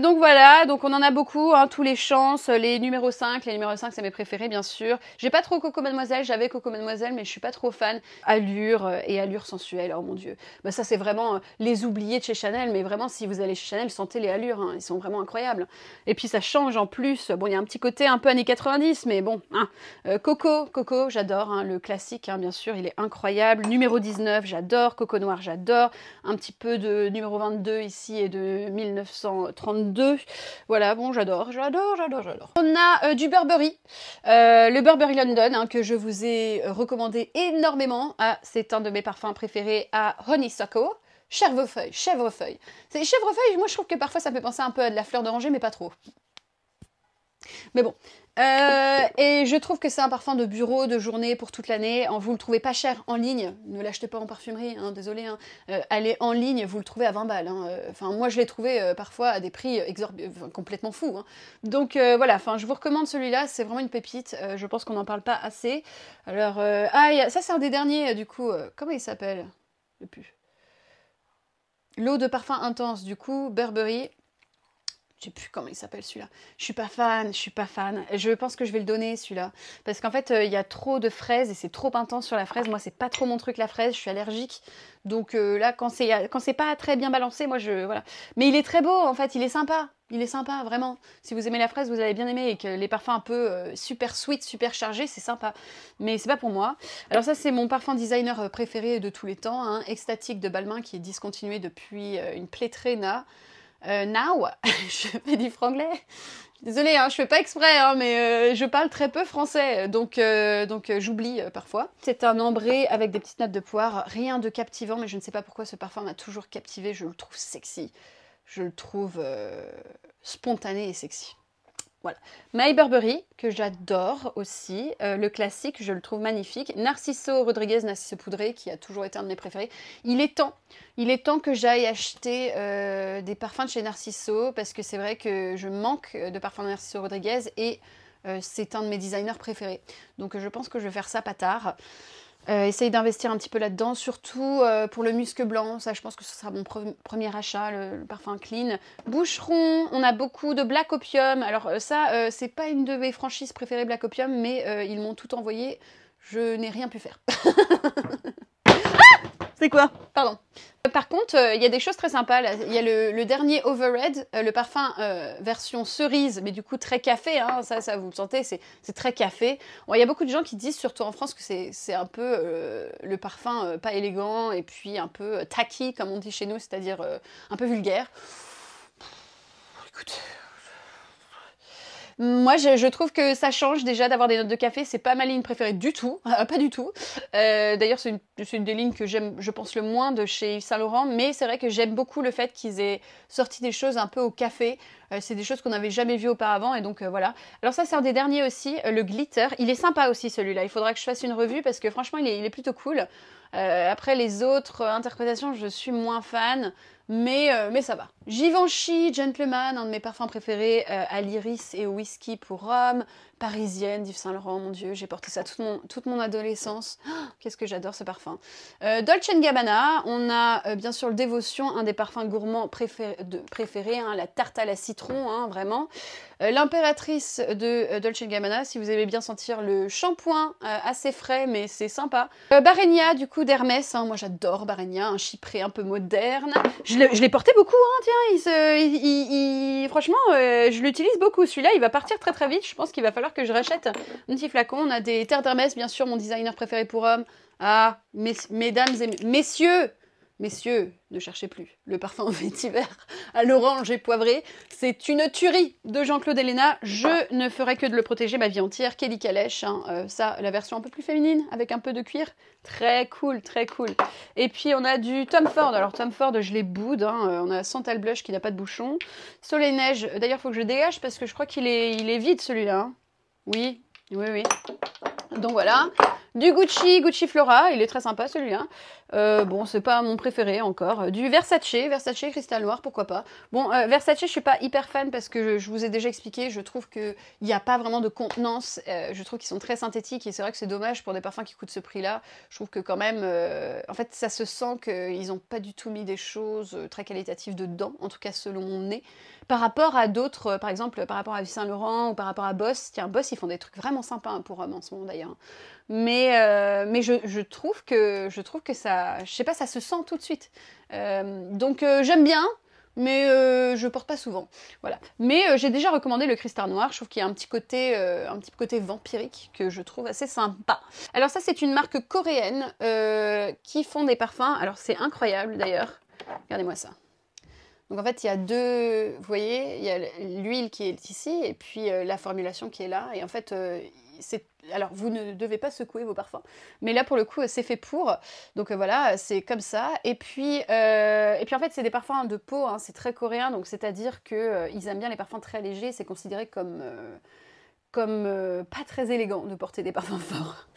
Donc voilà, donc on en a beaucoup, hein, tous les chances, les numéros 5 c'est mes préférés bien sûr. J'ai pas trop Coco Mademoiselle, j'avais Coco Mademoiselle mais je suis pas trop fan. Allure et Allure sensuelle, oh mon dieu. Bah ça c'est vraiment les oubliés de chez Chanel, mais vraiment si vous allez chez Chanel, sentez les Allures, hein, ils sont vraiment incroyables. Et puis ça change en plus, bon il y a un petit côté un peu années 90, mais bon, hein. Coco, j'adore, hein, le classique hein, bien sûr, il est incroyable. Numéro 19, j'adore, Coco Noir, j'adore. Un petit peu de numéro 22 ici et de 1932. Voilà, bon, j'adore. On a du Burberry, le Burberry London, hein, que je vous ai recommandé énormément. Ah, c'est un de mes parfums préférés à Honeysuckle. Chèvrefeuille. C'est chèvrefeuille, moi je trouve que parfois ça peut penser un peu à de la fleur d'oranger, mais pas trop. Mais bon. Et je trouve que c'est un parfum de bureau, de journée, pour toute l'année. Vous le trouvez pas cher en ligne. Ne l'achetez pas en parfumerie, hein, désolé. Hein. Allez en ligne, vous le trouvez à 20 balles. Hein. Enfin, moi, je l'ai trouvé parfois à des prix complètement fous. Hein. Donc voilà, enfin, je vous recommande celui-là. C'est vraiment une pépite. Je pense qu'on n'en parle pas assez. Alors, ça, c'est un des derniers, du coup. Comment il s'appelle? Je sais plus. L'eau de parfum intense, du coup, Burberry. Je sais plus comment il s'appelle celui-là. Je suis pas fan. Je pense que je vais le donner celui-là. Parce qu'en fait, il y a trop de fraises et c'est trop intense sur la fraise. Moi, c'est pas trop mon truc la fraise, je suis allergique. Donc là, quand c'est pas très bien balancé, moi voilà. Mais il est très beau en fait, il est sympa. Il est sympa, vraiment. Si vous aimez la fraise, vous allez bien aimer. Et que les parfums un peu super sweet, super chargés, c'est sympa. Mais c'est pas pour moi. Alors ça, c'est mon parfum designer préféré de tous les temps. Hein. Extatique de Balmain qui est discontinué depuis une plétrée now, je fais du franglais. Désolée, hein, je fais pas exprès, hein, mais je parle très peu français, donc j'oublie parfois. C'est un ambré avec des petites notes de poire, rien de captivant, mais je ne sais pas pourquoi ce parfum m'a toujours captivé. Je le trouve sexy, je le trouve spontané et sexy. Voilà. My Burberry, que j'adore aussi. Le classique, je le trouve magnifique. Narciso Rodriguez, Narciso Poudré, qui a toujours été un de mes préférés. Il est temps que j'aille acheter des parfums de chez Narciso, parce que c'est vrai que je manque de parfums de Narciso Rodriguez, et c'est un de mes designers préférés. Donc je pense que je vais faire ça pas tard. Essaye d'investir un petit peu là-dedans, surtout pour le musc blanc. Ça, je pense que ce sera mon premier achat, le parfum clean. Boucheron, on a beaucoup de Black Opium. Alors ça, c'est pas une de mes franchises préférées, Black Opium, mais ils m'ont tout envoyé. Je n'ai rien pu faire. C'est quoi? Pardon. Par contre, il y a des choses très sympas. Il y a le dernier Overhead, le parfum version cerise, mais du coup très café. Hein, ça vous le sentez, c'est très café. Bon, il y a beaucoup de gens qui disent, surtout en France, que c'est un peu le parfum pas élégant et puis un peu tacky, comme on dit chez nous, c'est-à-dire un peu vulgaire. Écoute... Moi, je trouve que ça change déjà d'avoir des notes de café. C'est pas ma ligne préférée du tout, pas du tout. D'ailleurs, c'est une des lignes que j'aime, je pense, le moins de chez Yves Saint Laurent. Mais c'est vrai que j'aime beaucoup le fait qu'ils aient sorti des choses un peu au café. C'est des choses qu'on n'avait jamais vues auparavant, et donc voilà. Alors ça, c'est un des derniers aussi, le Glitter. Il est sympa aussi celui-là. Il faudra que je fasse une revue parce que franchement, il est plutôt cool. Après les autres interprétations, je suis moins fan. Mais ça va. Givenchy Gentleman, un de mes parfums préférés, à l'iris et au whisky pour Rome. Parisienne d'Yves Saint Laurent, mon Dieu, j'ai porté ça toute mon adolescence. Oh, qu'est-ce que j'adore ce parfum. Dolce & Gabbana, on a bien sûr le Dévotion, un des parfums gourmands préférés, hein, la tarte à la citron, hein, vraiment. L'impératrice de Dolce & Gabbana, si vous aimez bien sentir le shampoing assez frais, mais c'est sympa. Barenia, du coup, d'Hermès, hein, moi j'adore Barenia, un chypré un peu moderne. Je l'ai porté beaucoup, hein, tiens, franchement, je l'utilise beaucoup. Celui-là, il va partir très très vite, je pense qu'il va falloir que je rachète un petit flacon. On a des terres d'Hermès, bien sûr, mon designer préféré pour hommes. Ah, mesdames et messieurs, Messieurs, ne cherchez plus. Le parfum vétiver à l'orange et poivré, c'est une tuerie de Jean-Claude Ellena. Je ne ferai que de le protéger ma vie entière. Kelly Calèche, hein, ça, la version un peu plus féminine, avec un peu de cuir. Très cool, très cool. Et puis on a du Tom Ford. Alors Tom Ford, je les boude. On a Santal Blush qui n'a pas de bouchon. Soleil Neige, d'ailleurs, il faut que je dégage parce que je crois qu'il est vide celui-là. Hein. Oui, oui, oui. Donc voilà. Du Gucci, Gucci Flora, il est très sympa celui-là. Bon, c'est pas mon préféré encore. Du Versace, Versace Cristal Noir, pourquoi pas. Bon, Versace, je suis pas hyper fan parce que je vous ai déjà expliqué, je trouve qu'il n'y a pas vraiment de contenance. Je trouve qu'ils sont très synthétiques et c'est vrai que c'est dommage pour des parfums qui coûtent ce prix-là. Je trouve que quand même, en fait, ça se sent qu'ils n'ont pas du tout mis des choses très qualitatives dedans, en tout cas selon mon nez. Par rapport à d'autres, par exemple, par rapport à Saint Laurent ou par rapport à Boss. Tiens, Boss, ils font des trucs vraiment sympas pour hommes en ce moment d'ailleurs. Mais je trouve que ça, je sais pas, ça se sent tout de suite. Donc j'aime bien, mais je porte pas souvent. Voilà. Mais j'ai déjà recommandé le Cristal Noir. Je trouve qu'il y a un petit côté vampirique que je trouve assez sympa. Alors ça, c'est une marque coréenne qui font des parfums. Alors c'est incroyable d'ailleurs. Regardez-moi ça. Donc en fait, il y a deux, vous voyez, il y a l'huile qui est ici et puis la formulation qui est là. Et en fait, alors vous ne devez pas secouer vos parfums. Mais là, pour le coup, c'est fait pour. Donc voilà, c'est comme ça. Et puis en fait, c'est des parfums de peau, hein, c'est très coréen. Donc c'est-à-dire qu'ils aiment bien les parfums très légers. C'est considéré comme pas très élégant de porter des parfums forts.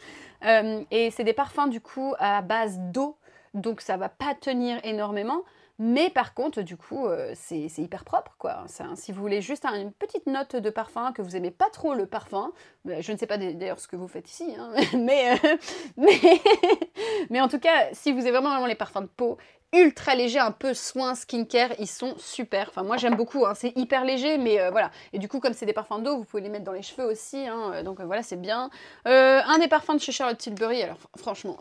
Et c'est des parfums du coup à base d'eau. Donc ça va pas tenir énormément. Mais par contre, du coup, c'est hyper propre, quoi. Si vous voulez juste une petite note de parfum, que vous aimez pas trop le parfum, je ne sais pas d'ailleurs ce que vous faites ici, hein, mais en tout cas, si vous aimez vraiment les parfums de peau, ultra légers, un peu soins skincare, ils sont super. Enfin, moi j'aime beaucoup, hein, c'est hyper léger, mais voilà. Et du coup, comme c'est des parfums d'eau, vous pouvez les mettre dans les cheveux aussi, hein, donc voilà, c'est bien. Un des parfums de chez Charlotte Tilbury, alors franchement,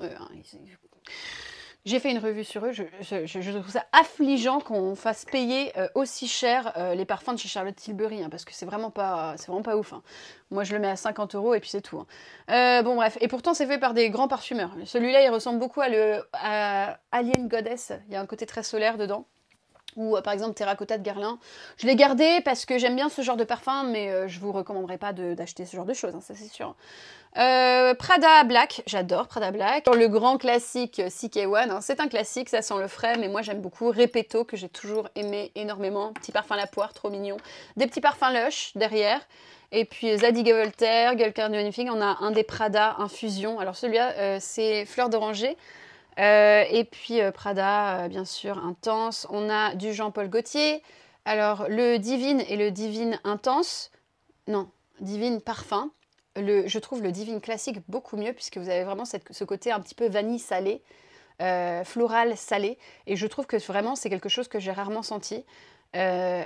j'ai fait une revue sur eux, je trouve ça affligeant qu'on fasse payer aussi cher les parfums de chez Charlotte Tilbury, hein, parce que c'est vraiment pas ouf. Hein. Moi, je le mets à 50 € et puis c'est tout. Hein. Bon, bref. Et pourtant, c'est fait par des grands parfumeurs. Celui-là, il ressemble beaucoup à Alien Goddess. Il y a un côté très solaire dedans. Ou par exemple Terracotta de Guerlain. Je l'ai gardé parce que j'aime bien ce genre de parfum, mais je vous recommanderais pas d'acheter ce genre de choses, hein, ça c'est sûr. Prada Black, j'adore Prada Black. Le grand classique CK1, hein, c'est un classique, ça sent le frais, mais moi j'aime beaucoup. Repetto, que j'ai toujours aimé énormément. Petit parfum à la poire, trop mignon. Des petits parfums Lush derrière. Et puis Zadig & Voltaire, Girl Magnifique, on a un des Prada Infusion. Alors celui-là, c'est fleur d'oranger. Et puis Prada, bien sûr, Intense. On a du Jean-Paul Gaultier. Alors, le Divine et le Divine Intense. Non, Divine Parfum. Je trouve le Divine classique beaucoup mieux puisque vous avez vraiment ce côté un petit peu vanille salée, floral salé. Et je trouve que vraiment, c'est quelque chose que j'ai rarement senti.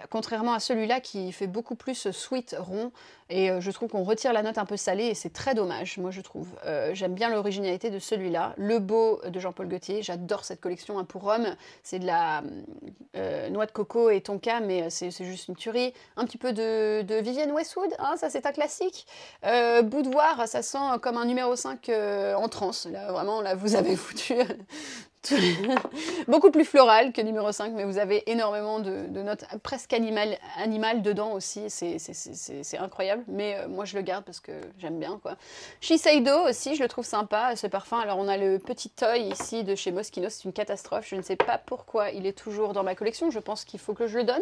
Contrairement à celui-là qui fait beaucoup plus sweet, rond, et je trouve qu'on retire la note un peu salée et c'est très dommage, moi je trouve. J'aime bien l'originalité de celui-là. Le Beau de Jean-Paul Gaultier, j'adore cette collection, hein, pour homme. C'est de la noix de coco et tonka, mais c'est juste une tuerie. Un petit peu de Vivienne Westwood, hein, ça c'est un classique. Boudoir, ça sent comme un numéro 5 en transe. Là, vraiment, là vous avez foutu... beaucoup plus floral que numéro 5, mais vous avez énormément de notes presque animales dedans aussi, c'est incroyable, mais moi je le garde parce que j'aime bien, quoi. Shiseido aussi, je le trouve sympa, ce parfum. Alors on a le petit toy ici de chez Moschino, c'est une catastrophe, je ne sais pas pourquoi il est toujours dans ma collection, je pense qu'il faut que je le donne.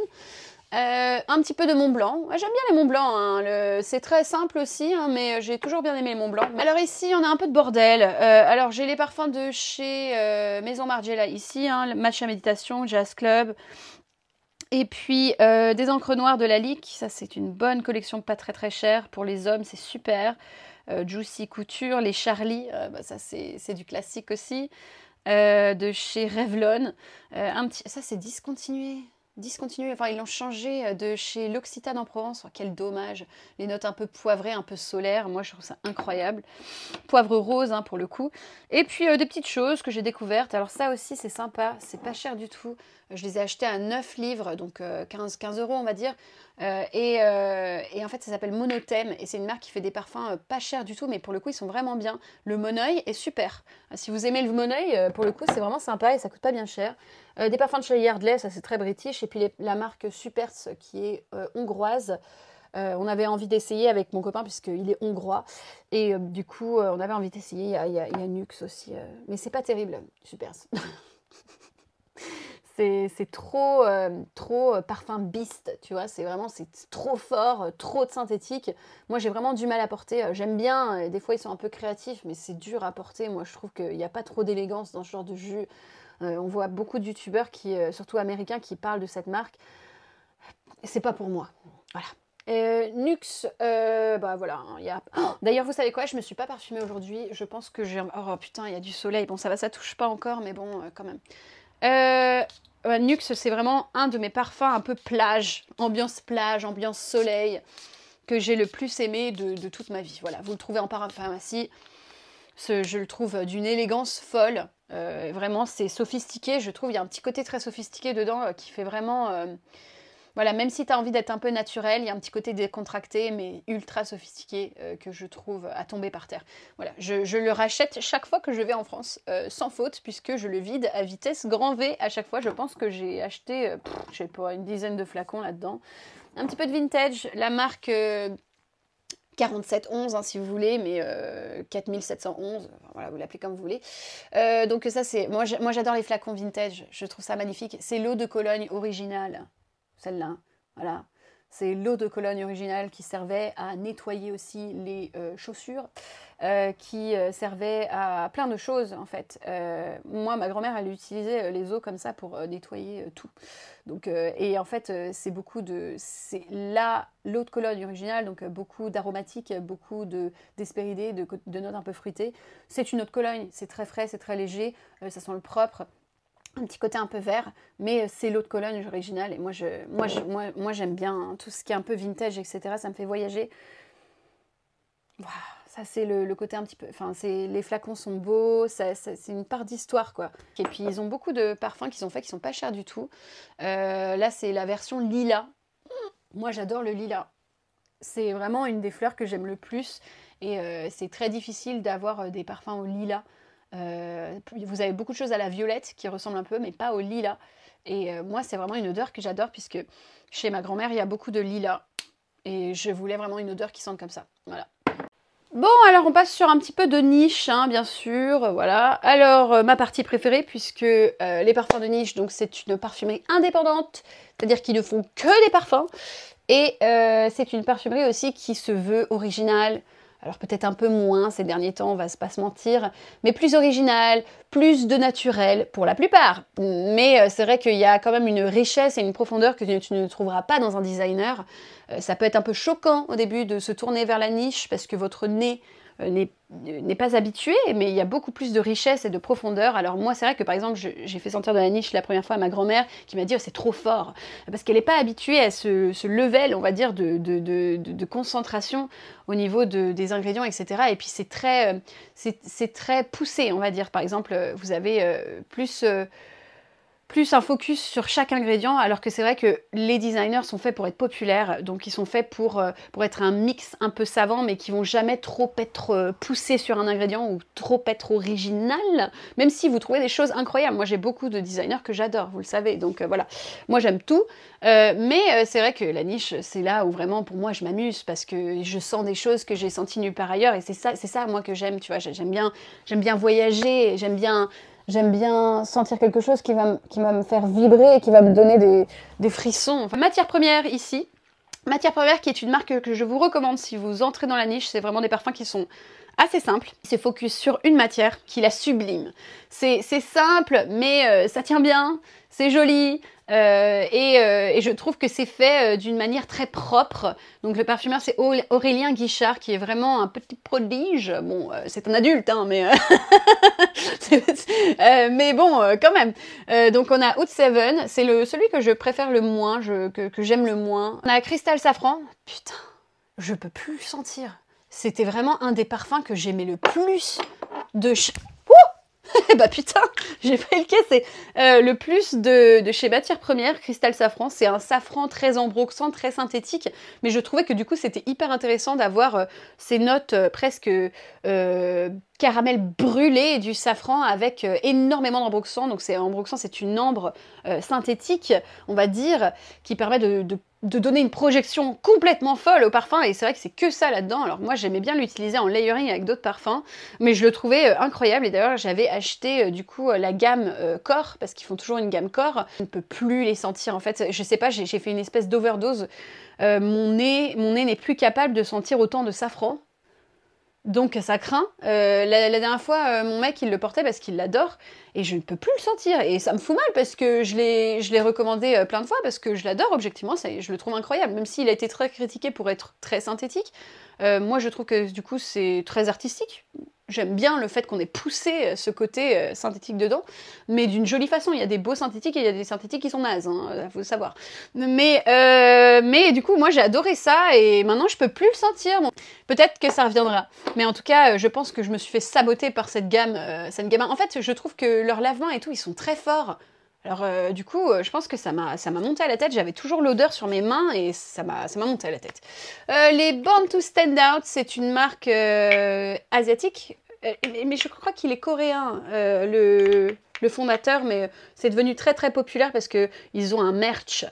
Un petit peu de Mont Blanc. J'aime bien les Mont Blanc, hein. C'est très simple aussi, hein, mais j'ai toujours bien aimé les Mont Blanc. Alors ici, on a un peu de bordel. Alors j'ai les parfums de chez Maison Margiela ici, hein, Matcha Méditation, Jazz Club. Et puis des encres noires de la Lique, ça c'est une bonne collection, pas très très chère. Pour les hommes, c'est super. Juicy Couture, les Charlie, ça c'est du classique aussi. De chez Revlon. Ça c'est discontinué. Enfin ils l'ont changé de chez L'Occitane en Provence, oh, quel dommage, les notes un peu poivrées, un peu solaires, moi je trouve ça incroyable, poivre rose, hein, pour le coup, et puis des petites choses que j'ai découvertes, alors ça aussi c'est sympa, c'est pas cher du tout, je les ai achetés à 9 livres, donc 15 € on va dire, Et en fait, ça s'appelle Monothème. Et c'est une marque qui fait des parfums pas chers du tout, mais pour le coup, ils sont vraiment bien. Le Moneuil est super. Si vous aimez le Moneuil, pour le coup, c'est vraiment sympa et ça coûte pas bien cher. Des parfums de chez Yardley, ça c'est très british. Et puis la marque Supers qui est hongroise. On avait envie d'essayer avec mon copain puisqu'il est hongrois. Et du coup, on avait envie d'essayer. Il y a Nux aussi. Mais c'est pas terrible, Supers. C'est trop, trop parfum beast, tu vois, c'est trop fort, trop de synthétique. Moi, j'ai vraiment du mal à porter. J'aime bien, des fois, ils sont un peu créatifs, mais c'est dur à porter. Moi, je trouve qu'il n'y a pas trop d'élégance dans ce genre de jus. On voit beaucoup de youtubeurs, surtout américains, qui parlent de cette marque. C'est pas pour moi. Voilà. Nux, bah voilà, hein, Oh, d'ailleurs, vous savez quoi, je me suis pas parfumée aujourd'hui. Je pense que j'ai... Oh putain, il y a du soleil. Bon, ça va, ça touche pas encore, mais bon, quand même. Nux, c'est vraiment un de mes parfums un peu plage, ambiance soleil, que j'ai le plus aimé de toute ma vie. Voilà, vous le trouvez en parapharmacie. Je le trouve d'une élégance folle. Vraiment, c'est sophistiqué. Je trouve il y a un petit côté très sophistiqué dedans qui fait vraiment... Voilà, même si tu as envie d'être un peu naturel, il y a un petit côté décontracté, mais ultra sophistiqué, que je trouve à tomber par terre. Voilà, je le rachète chaque fois que je vais en France, sans faute, puisque je le vide à vitesse grand V à chaque fois. Je pense que j'ai acheté, je sais pas, une dizaine de flacons là-dedans. Un petit peu de vintage, la marque 4711, hein, si vous voulez, mais 4711, voilà, vous l'appelez comme vous voulez. Donc ça, c'est... Moi, j'adore les flacons vintage, je trouve ça magnifique. C'est l'eau de Cologne originale. Celle-là, voilà. C'est l'eau de Cologne originale qui servait à nettoyer aussi les chaussures, qui servait à plein de choses en fait. Moi, ma grand-mère, elle utilisait les eaux comme ça pour nettoyer tout. Donc, et en fait, c'est l'eau de Cologne originale, donc beaucoup d'aromatiques, beaucoup d'hespéridés, de notes un peu fruitées. C'est une eau de Cologne, c'est très frais, c'est très léger, ça sent le propre. Un petit côté un peu vert, mais c'est l'eau de Cologne originale et moi j'aime bien hein, tout ce qui est un peu vintage, etc. Ça me fait voyager. Wow, ça c'est le côté un petit peu... Enfin, les flacons sont beaux, c'est une part d'histoire quoi. Et puis ils ont beaucoup de parfums qui sont faits qui sont pas chers du tout. Là c'est la version lilas. Moi j'adore le lilas. C'est vraiment une des fleurs que j'aime le plus et c'est très difficile d'avoir des parfums au lilas. Vous avez beaucoup de choses à la violette qui ressemblent un peu, mais pas au lilas. Et moi, c'est vraiment une odeur que j'adore puisque chez ma grand-mère, il y a beaucoup de lilas. Et je voulais vraiment une odeur qui sente comme ça. Voilà. Bon, alors on passe sur un petit peu de niche, hein, bien sûr. Voilà. Alors, ma partie préférée, puisque les parfums de niche, donc c'est une parfumerie indépendante, c'est-à-dire qu'ils ne font que des parfums. Et c'est une parfumerie aussi qui se veut originale. Alors peut-être un peu moins ces derniers temps, on va pas se mentir, mais plus original, plus de naturel pour la plupart. Mais c'est vrai qu'il y a quand même une richesse et une profondeur que tu ne trouveras pas dans un designer. Ça peut être un peu choquant au début de se tourner vers la niche parce que votre nez n'est pas habitué, mais il y a beaucoup plus de richesse et de profondeur. Alors moi, c'est vrai que par exemple, j'ai fait sentir de la niche la première fois à ma grand-mère qui m'a dit oh, c'est trop fort, parce qu'elle n'est pas habituée à ce level, on va dire, de concentration au niveau des ingrédients, etc. Et puis c'est très poussé, on va dire. Par exemple, vous avez plus un focus sur chaque ingrédient, alors que c'est vrai que les designers sont faits pour être populaires, donc ils sont faits pour être un mix un peu savant, mais qui vont jamais trop être poussés sur un ingrédient ou trop être original, même si vous trouvez des choses incroyables. Moi j'ai beaucoup de designers que j'adore, vous le savez, donc voilà. Moi j'aime tout, mais c'est vrai que la niche, c'est là où vraiment pour moi je m'amuse, parce que je sens des choses que j'ai senties nulle part ailleurs, et c'est ça moi que j'aime, tu vois, j'aime bien voyager, J'aime bien sentir quelque chose qui va me faire vibrer et qui va me donner des frissons. Enfin, matière première ici. Matière première qui est une marque que je vous recommande si vous entrez dans la niche. C'est vraiment des parfums qui sont assez simples. Ils se focus sur une matière qui la sublime. C'est simple, mais ça tient bien, c'est joli. Et je trouve que c'est fait d'une manière très propre. Donc le parfumeur c'est Aurélien Guichard qui est vraiment un petit prodige. Bon, c'est un adulte, hein, mais mais bon, quand même. Donc on a Oud Seven, c'est celui que je préfère le moins, que j'aime le moins. On a Cristal Safran. Putain, je peux plus le sentir. C'était vraiment un des parfums que j'aimais le plus de... Ouh Bah putain, j'ai pris le cas, c'est le plus de chez Matières Premières, Cristal Safran. C'est un safran très ambroxant, très synthétique, mais je trouvais que du coup c'était hyper intéressant d'avoir ces notes presque caramel brûlé du safran avec énormément d'ambroxant. Donc c'est ambroxant, c'est une ambre synthétique, on va dire, qui permet de donner une projection complètement folle au parfum, et c'est vrai que c'est que ça là-dedans. Alors moi j'aimais bien l'utiliser en layering avec d'autres parfums, mais je le trouvais incroyable, et d'ailleurs j'avais acheté du coup la gamme Core, parce qu'ils font toujours une gamme Core. Je ne peux plus les sentir en fait, je sais pas, j'ai fait une espèce d'overdose. Mon nez n'est plus capable de sentir autant de safran. Donc ça craint. La dernière fois, mon mec, il le portait parce qu'il l'adore, et je ne peux plus le sentir. Et ça me fout mal parce que je l'ai recommandé plein de fois, parce que je l'adore objectivement, je le trouve incroyable. Même s'il a été très critiqué pour être très synthétique, moi je trouve que du coup c'est très artistique. J'aime bien le fait qu'on ait poussé ce côté synthétique dedans, mais d'une jolie façon. Il y a des beaux synthétiques et il y a des synthétiques qui sont nazes, hein, faut le savoir. Mais du coup, moi j'ai adoré ça, et maintenant je peux plus le sentir. Bon, peut-être que ça reviendra. Mais en tout cas, je pense que je me suis fait saboter par cette gamme. En fait, je trouve que leur lavement et tout, ils sont très forts. Alors du coup, je pense que ça m'a monté à la tête. J'avais toujours l'odeur sur mes mains et ça m'a monté à la tête. Les Born to Stand Out, c'est une marque asiatique. Mais je crois qu'il est coréen, le fondateur, mais c'est devenu très très populaire parce qu'ils ont un merch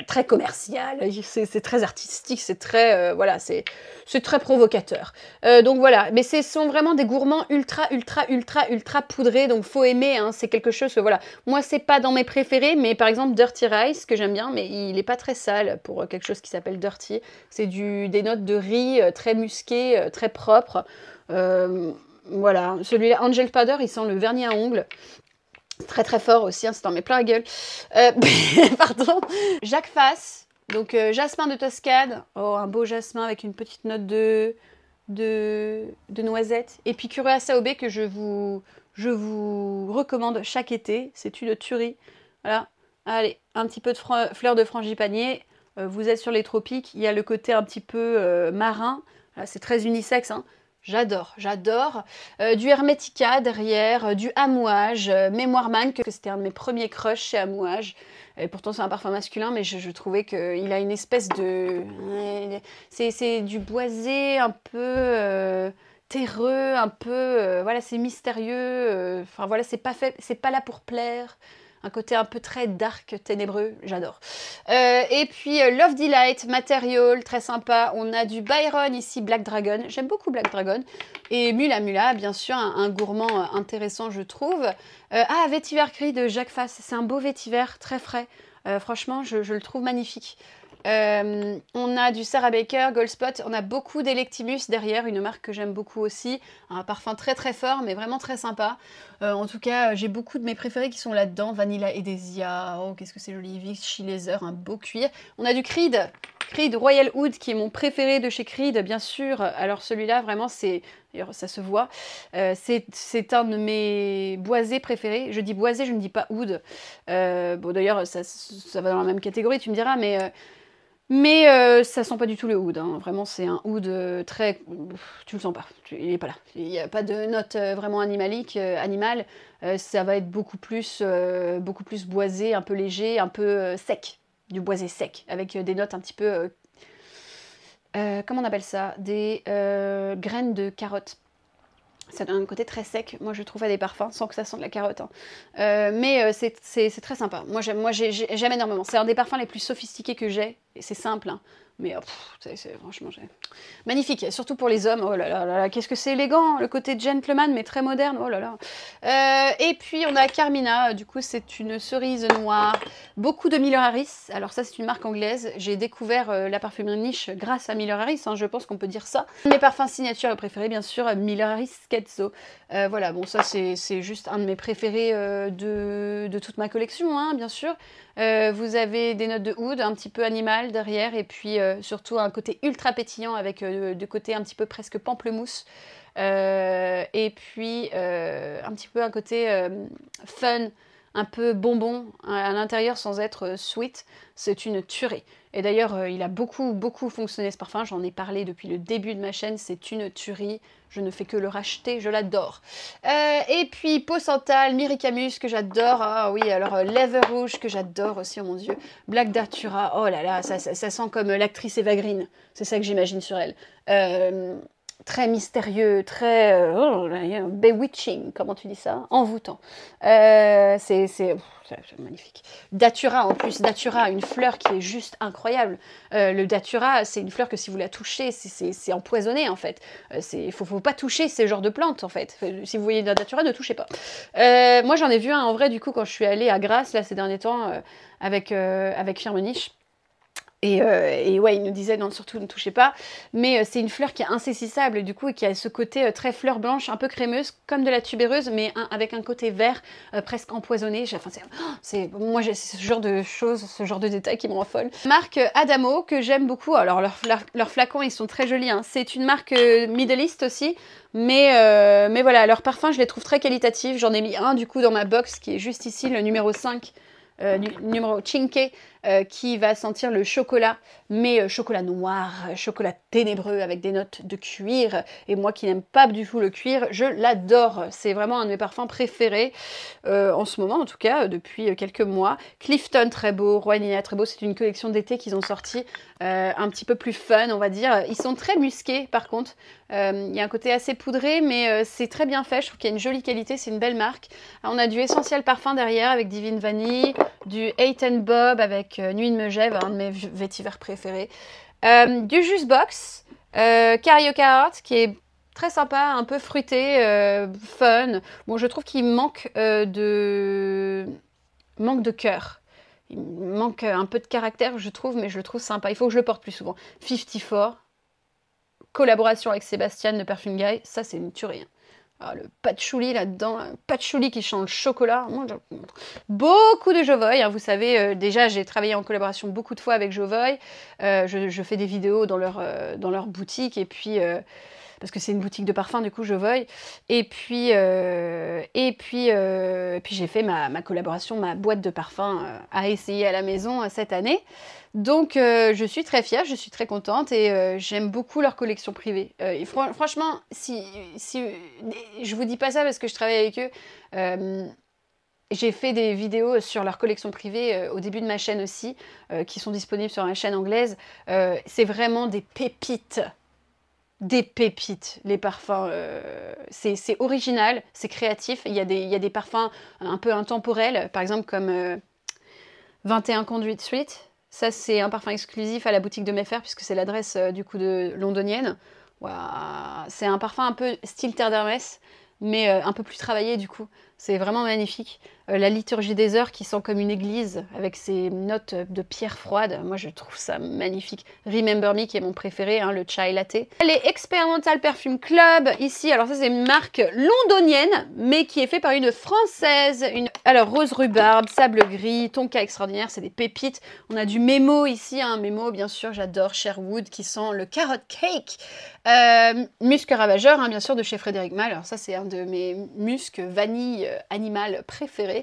très commercial, c'est très artistique, c'est très voilà, c'est très provocateur. Donc voilà, mais ce sont vraiment des gourmands ultra poudrés, donc faut aimer, hein, c'est quelque chose que voilà. Moi c'est pas dans mes préférés, mais par exemple Dirty Rice que j'aime bien, mais il est pas très sale pour quelque chose qui s'appelle Dirty. C'est des notes de riz très musquées, très propres. Voilà, celui-là Angel Powder, il sent le vernis à ongles. Très très fort aussi, hein, c'est en met plein la gueule. Pardon. Jacques Fass, donc jasmin de Toscane. Oh, un beau jasmin avec une petite note de noisette. Et puis Curaçao Bay que je vous recommande chaque été. C'est une tuerie. Voilà. Allez, un petit peu de fleurs de frangipanier. Vous êtes sur les tropiques. Il y a le côté un petit peu marin. Voilà, c'est très unisexe, hein. J'adore. Du Hermetica derrière, du Amouage, Mémoire Man, que c'était un de mes premiers crushs chez Amouage. Et pourtant c'est un parfum masculin, mais je trouvais qu'il a une espèce de... C'est du boisé un peu terreux, un peu... voilà, c'est mystérieux. Enfin voilà, c'est pas là pour plaire. Un côté un peu très dark, ténébreux, j'adore. Et puis Love Delight, Material, très sympa. On a du Byron ici, Black Dragon. J'aime beaucoup Black Dragon. Et Mula Mula, bien sûr, un gourmand intéressant, je trouve. Vétiver Gris de Jacques Fass. C'est un beau vétiver, très frais. Franchement, je le trouve magnifique. On a du Sarah Baker, Gold Spot, on a beaucoup d'Electimus derrière, une marque que j'aime beaucoup aussi, un parfum très très fort mais vraiment très sympa. En tout cas, j'ai beaucoup de mes préférés qui sont là-dedans, Vanilla Edesia, oh qu'est-ce que c'est joli, Vichy Leather, un beau cuir. On a du Creed Royal Oud qui est mon préféré de chez Creed, bien sûr. Alors celui-là, vraiment, d'ailleurs, ça se voit. C'est un de mes boisés préférés. Je dis boisé, je ne dis pas oud. Bon, d'ailleurs, ça va dans la même catégorie, tu me diras, mais ça sent pas du tout le oud, hein. Vraiment c'est un oud très... Tu le sens pas, il est pas là. Il n'y a pas de note vraiment animale. Ça va être beaucoup plus boisé, un peu léger, un peu sec. Du boisé sec, avec des notes un petit peu... comment on appelle ça? Des graines de carotte. Ça donne un côté très sec, moi je trouve, à des parfums, sans que ça sente la carotte, hein. Mais c'est très sympa. Moi j'aime énormément. C'est un des parfums les plus sophistiqués que j'ai. Et c'est simple, hein. Mais franchement, magnifique. Surtout pour les hommes. Oh là là là là, qu'est-ce que c'est élégant. Le côté gentleman, mais très moderne. Oh là là. Et puis on a Carmina. Du coup, c'est une cerise noire. Beaucoup de Miller Harris. Alors ça, c'est une marque anglaise. J'ai découvert la parfumerie niche grâce à Miller Harris, hein, je pense qu'on peut dire ça. Mes parfums signature préférés, bien sûr, Miller Harris Scherzo. Voilà, bon, ça, c'est juste un de mes préférés de toute ma collection, hein, bien sûr. Vous avez des notes de oud, un petit peu animal derrière, et puis surtout un côté ultra pétillant avec de côté un petit peu presque pamplemousse. Et puis un petit peu un côté fun, un peu bonbon à l'intérieur sans être sweet. C'est une tuerie. Et d'ailleurs, il a beaucoup fonctionné ce parfum. J'en ai parlé depuis le début de ma chaîne. C'est une tuerie. Je ne fais que le racheter. Je l'adore. Et puis, Peau Santal, Miricamus, que j'adore. Ah oui, alors Lèvres Rouges, que j'adore aussi, oh mon Dieu. Black Datura, oh là là, ça sent comme l'actrice Eva Green. C'est ça que j'imagine sur elle. Très mystérieux, très bewitching, comment tu dis ça? Envoûtant. C'est magnifique. Datura en plus, Datura, une fleur qui est juste incroyable. Le Datura, c'est une fleur que si vous la touchez, c'est empoisonné en fait. Faut pas toucher ce genre de plantes en fait. Si vous voyez de la Datura, ne touchez pas. Moi j'en ai vu un en vrai du coup quand je suis allée à Grasse là ces derniers temps avec Firmenich. Et ouais, il nous disait non, surtout ne touchez pas. Mais c'est une fleur qui est insaisissable, du coup, et qui a ce côté très fleur blanche, un peu crémeuse, comme de la tubéreuse, mais avec un côté vert, presque empoisonné. Enfin, moi, j'ai ce genre de choses, ce genre de détails qui me rend folle. Marque Adamo, que j'aime beaucoup. Alors, leurs flacons, ils sont très jolis. Hein. C'est une marque Middle East aussi. Mais voilà, leurs parfums, je les trouve très qualitatifs. J'en ai mis un, du coup, dans ma box, qui est juste ici, le numéro 5. Numéro 5 qui va sentir le chocolat, mais chocolat noir, chocolat ténébreux avec des notes de cuir. Et moi qui n'aime pas du tout le cuir, je l'adore. C'est vraiment un de mes parfums préférés en ce moment, en tout cas depuis quelques mois. Clifton très beau, Roi Nina très beau. C'est une collection d'été qu'ils ont sorti un petit peu plus fun, on va dire. Ils sont très musqués par contre. Il y a un côté assez poudré, mais c'est très bien fait. Je trouve qu'il y a une jolie qualité, c'est une belle marque. Alors, on a du Essentiel Parfum derrière avec Divine Vanille, du Eight Bob avec Nuit de Megève, un de mes vétivers préférés. Du Juice Box, Carioca Heart, qui est très sympa, un peu fruité, fun. Bon, je trouve qu'il manque de cœur. Il manque un peu de caractère, je trouve, mais je le trouve sympa. Il faut que je le porte plus souvent. 54, collaboration avec Sébastien de Perfume Guy, ça c'est une tuerie. Hein. Ah, le patchouli là-dedans, patchouli qui sent le chocolat. Moi, beaucoup de Jovoy, hein, vous savez, déjà j'ai travaillé en collaboration beaucoup de fois avec Jovoy. Je fais des vidéos dans leur boutique et puis parce que c'est une boutique de parfum du coup Jovoy. Et puis j'ai fait ma collaboration, ma boîte de parfum à essayer à la maison cette année. Donc je suis très fière, je suis très contente et j'aime beaucoup leur collection privée. Franchement, si je vous dis pas ça parce que je travaille avec eux, j'ai fait des vidéos sur leur collection privée au début de ma chaîne aussi, qui sont disponibles sur ma chaîne anglaise. C'est vraiment des pépites. Des pépites, les parfums. C'est original, c'est créatif. Il y a des parfums un peu intemporels, par exemple comme 21 Conduit Suite. Ça, c'est un parfum exclusif à la boutique de Mayfair, puisque c'est l'adresse du coup de londonienne. Wow. C'est un parfum un peu style Terre d'Hermès, mais un peu plus travaillé du coup. C'est vraiment magnifique. La liturgie des heures qui sent comme une église avec ses notes de pierre froide. Moi, je trouve ça magnifique. Remember Me qui est mon préféré, hein, le chai latte. Les Experimental Perfume Club, ici, alors ça c'est une marque londonienne, mais qui est faite par une française. Alors, rose rhubarbe, sable gris, tonka extraordinaire, c'est des pépites. On a du Memo ici, un Memo, bien sûr, j'adore, Sherwood, qui sent le carrot cake. Musc ravageur, hein, bien sûr, de chez Frédéric Malle. Alors ça, c'est un de mes muscs vanille animal préférés.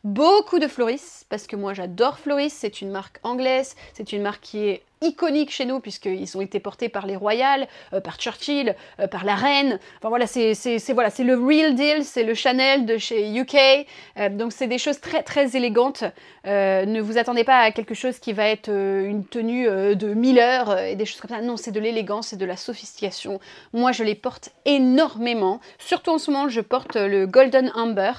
Beaucoup de Floris, parce que moi j'adore Floris, c'est une marque anglaise, c'est une marque qui est iconique chez nous puisqu'ils ont été portés par les Royals, par Churchill, par la reine. Enfin voilà, c'est le real deal, c'est le Chanel de chez UK. Donc c'est des choses très très élégantes. Ne vous attendez pas à quelque chose qui va être une tenue de Miller et des choses comme ça. Non, c'est de l'élégance, c'est de la sophistication. Moi je les porte énormément. Surtout en ce moment, je porte le Golden Amber.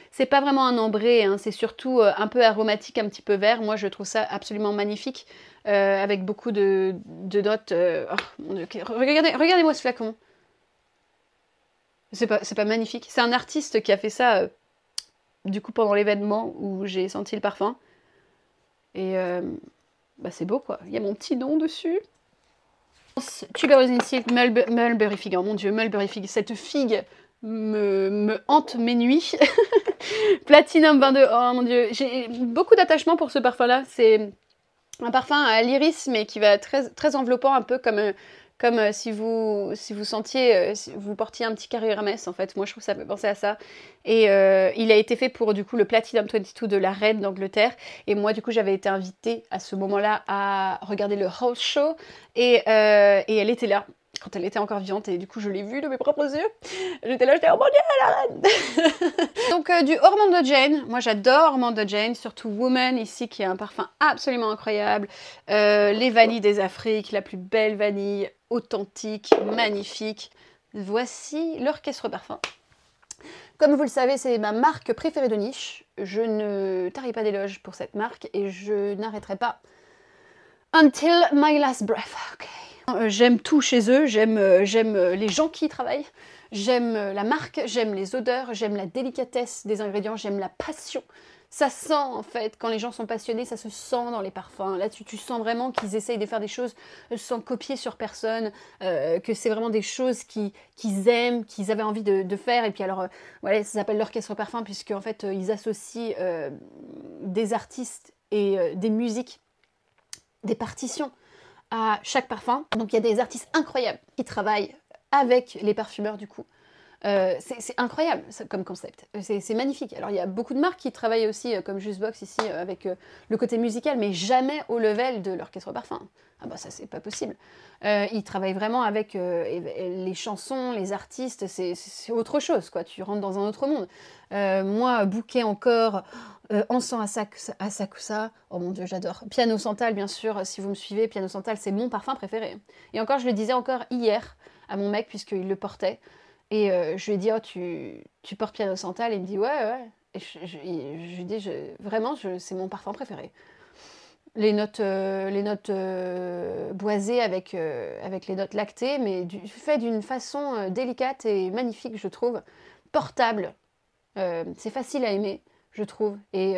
C'est pas vraiment un ambré, hein, c'est surtout un peu aromatique, un petit peu vert. Moi, je trouve ça absolument magnifique, avec beaucoup de notes. Oh, mon Dieu, regardez-moi ce flacon. C'est pas magnifique. C'est un artiste qui a fait ça, du coup, pendant l'événement où j'ai senti le parfum. Et bah, c'est beau, quoi. Il y a mon petit nom dessus. Tuberose in Silk, Mulberry Fig. Oh mon Dieu, Mulberry Fig. Cette figue me hante mes nuits. Platinum 22, oh mon dieu, j'ai beaucoup d'attachement pour ce parfum là, c'est un parfum à l'iris mais qui va être très, très enveloppant, un peu Comme si vous sentiez, si vous portiez un petit carré Hermès, en fait. Moi, je trouve que ça fait penser à ça. Et il a été fait pour, du coup, le Platinum 22 de la reine d'Angleterre. Et moi, du coup, j'avais été invitée à ce moment-là à regarder le house show. Et elle était là, quand elle était encore vivante. Et du coup, je l'ai vue de mes propres yeux. J'étais là, j'étais « Oh mon Dieu, la reine !» Donc, du Ormondo Jane. Moi, j'adore Ormondo Jane, surtout Woman, ici, qui est un parfum absolument incroyable. Les vanilles des Afriques, la plus belle vanille, authentique, magnifique. Voici l'Orchestre Parfum. Comme vous le savez, c'est ma marque préférée de niche. Je ne tarie pas d'éloges pour cette marque et je n'arrêterai pas until my last breath. Okay. J'aime tout chez eux, j'aime les gens qui y travaillent, j'aime la marque, j'aime les odeurs, j'aime la délicatesse des ingrédients, j'aime la passion. Ça sent en fait, quand les gens sont passionnés, ça se sent dans les parfums. Là, tu sens vraiment qu'ils essayent de faire des choses sans copier sur personne, que c'est vraiment des choses qu'ils aiment, qu'ils avaient envie de faire. Et puis alors, voilà, ça s'appelle l'Orchestre Parfum, puisque en fait, ils associent des artistes et des musiques, des partitions à chaque parfum. Donc il y a des artistes incroyables qui travaillent avec les parfumeurs du coup. C'est incroyable comme concept, c'est magnifique. Alors il y a beaucoup de marques qui travaillent aussi comme Justbox ici avec le côté musical, mais jamais au level de l'Orchestre Parfum. Ah bah ça c'est pas possible. Ils travaillent vraiment avec les chansons, les artistes, c'est autre chose quoi, tu rentres dans un autre monde. Moi, Bouquet encore, Encens à Sakusa, oh mon dieu j'adore. Piano Santal bien sûr, si vous me suivez, Piano Santal c'est mon parfum préféré. Et encore je le disais encore hier à mon mec puisqu'il le portait. Et je lui ai dit, oh, tu portes Piano Santal? Et il me dit, ouais. Et je lui dis, vraiment, c'est mon parfum préféré. Les notes boisées avec les notes lactées, mais fait d'une façon délicate et magnifique, je trouve. Portable. C'est facile à aimer, je trouve. Et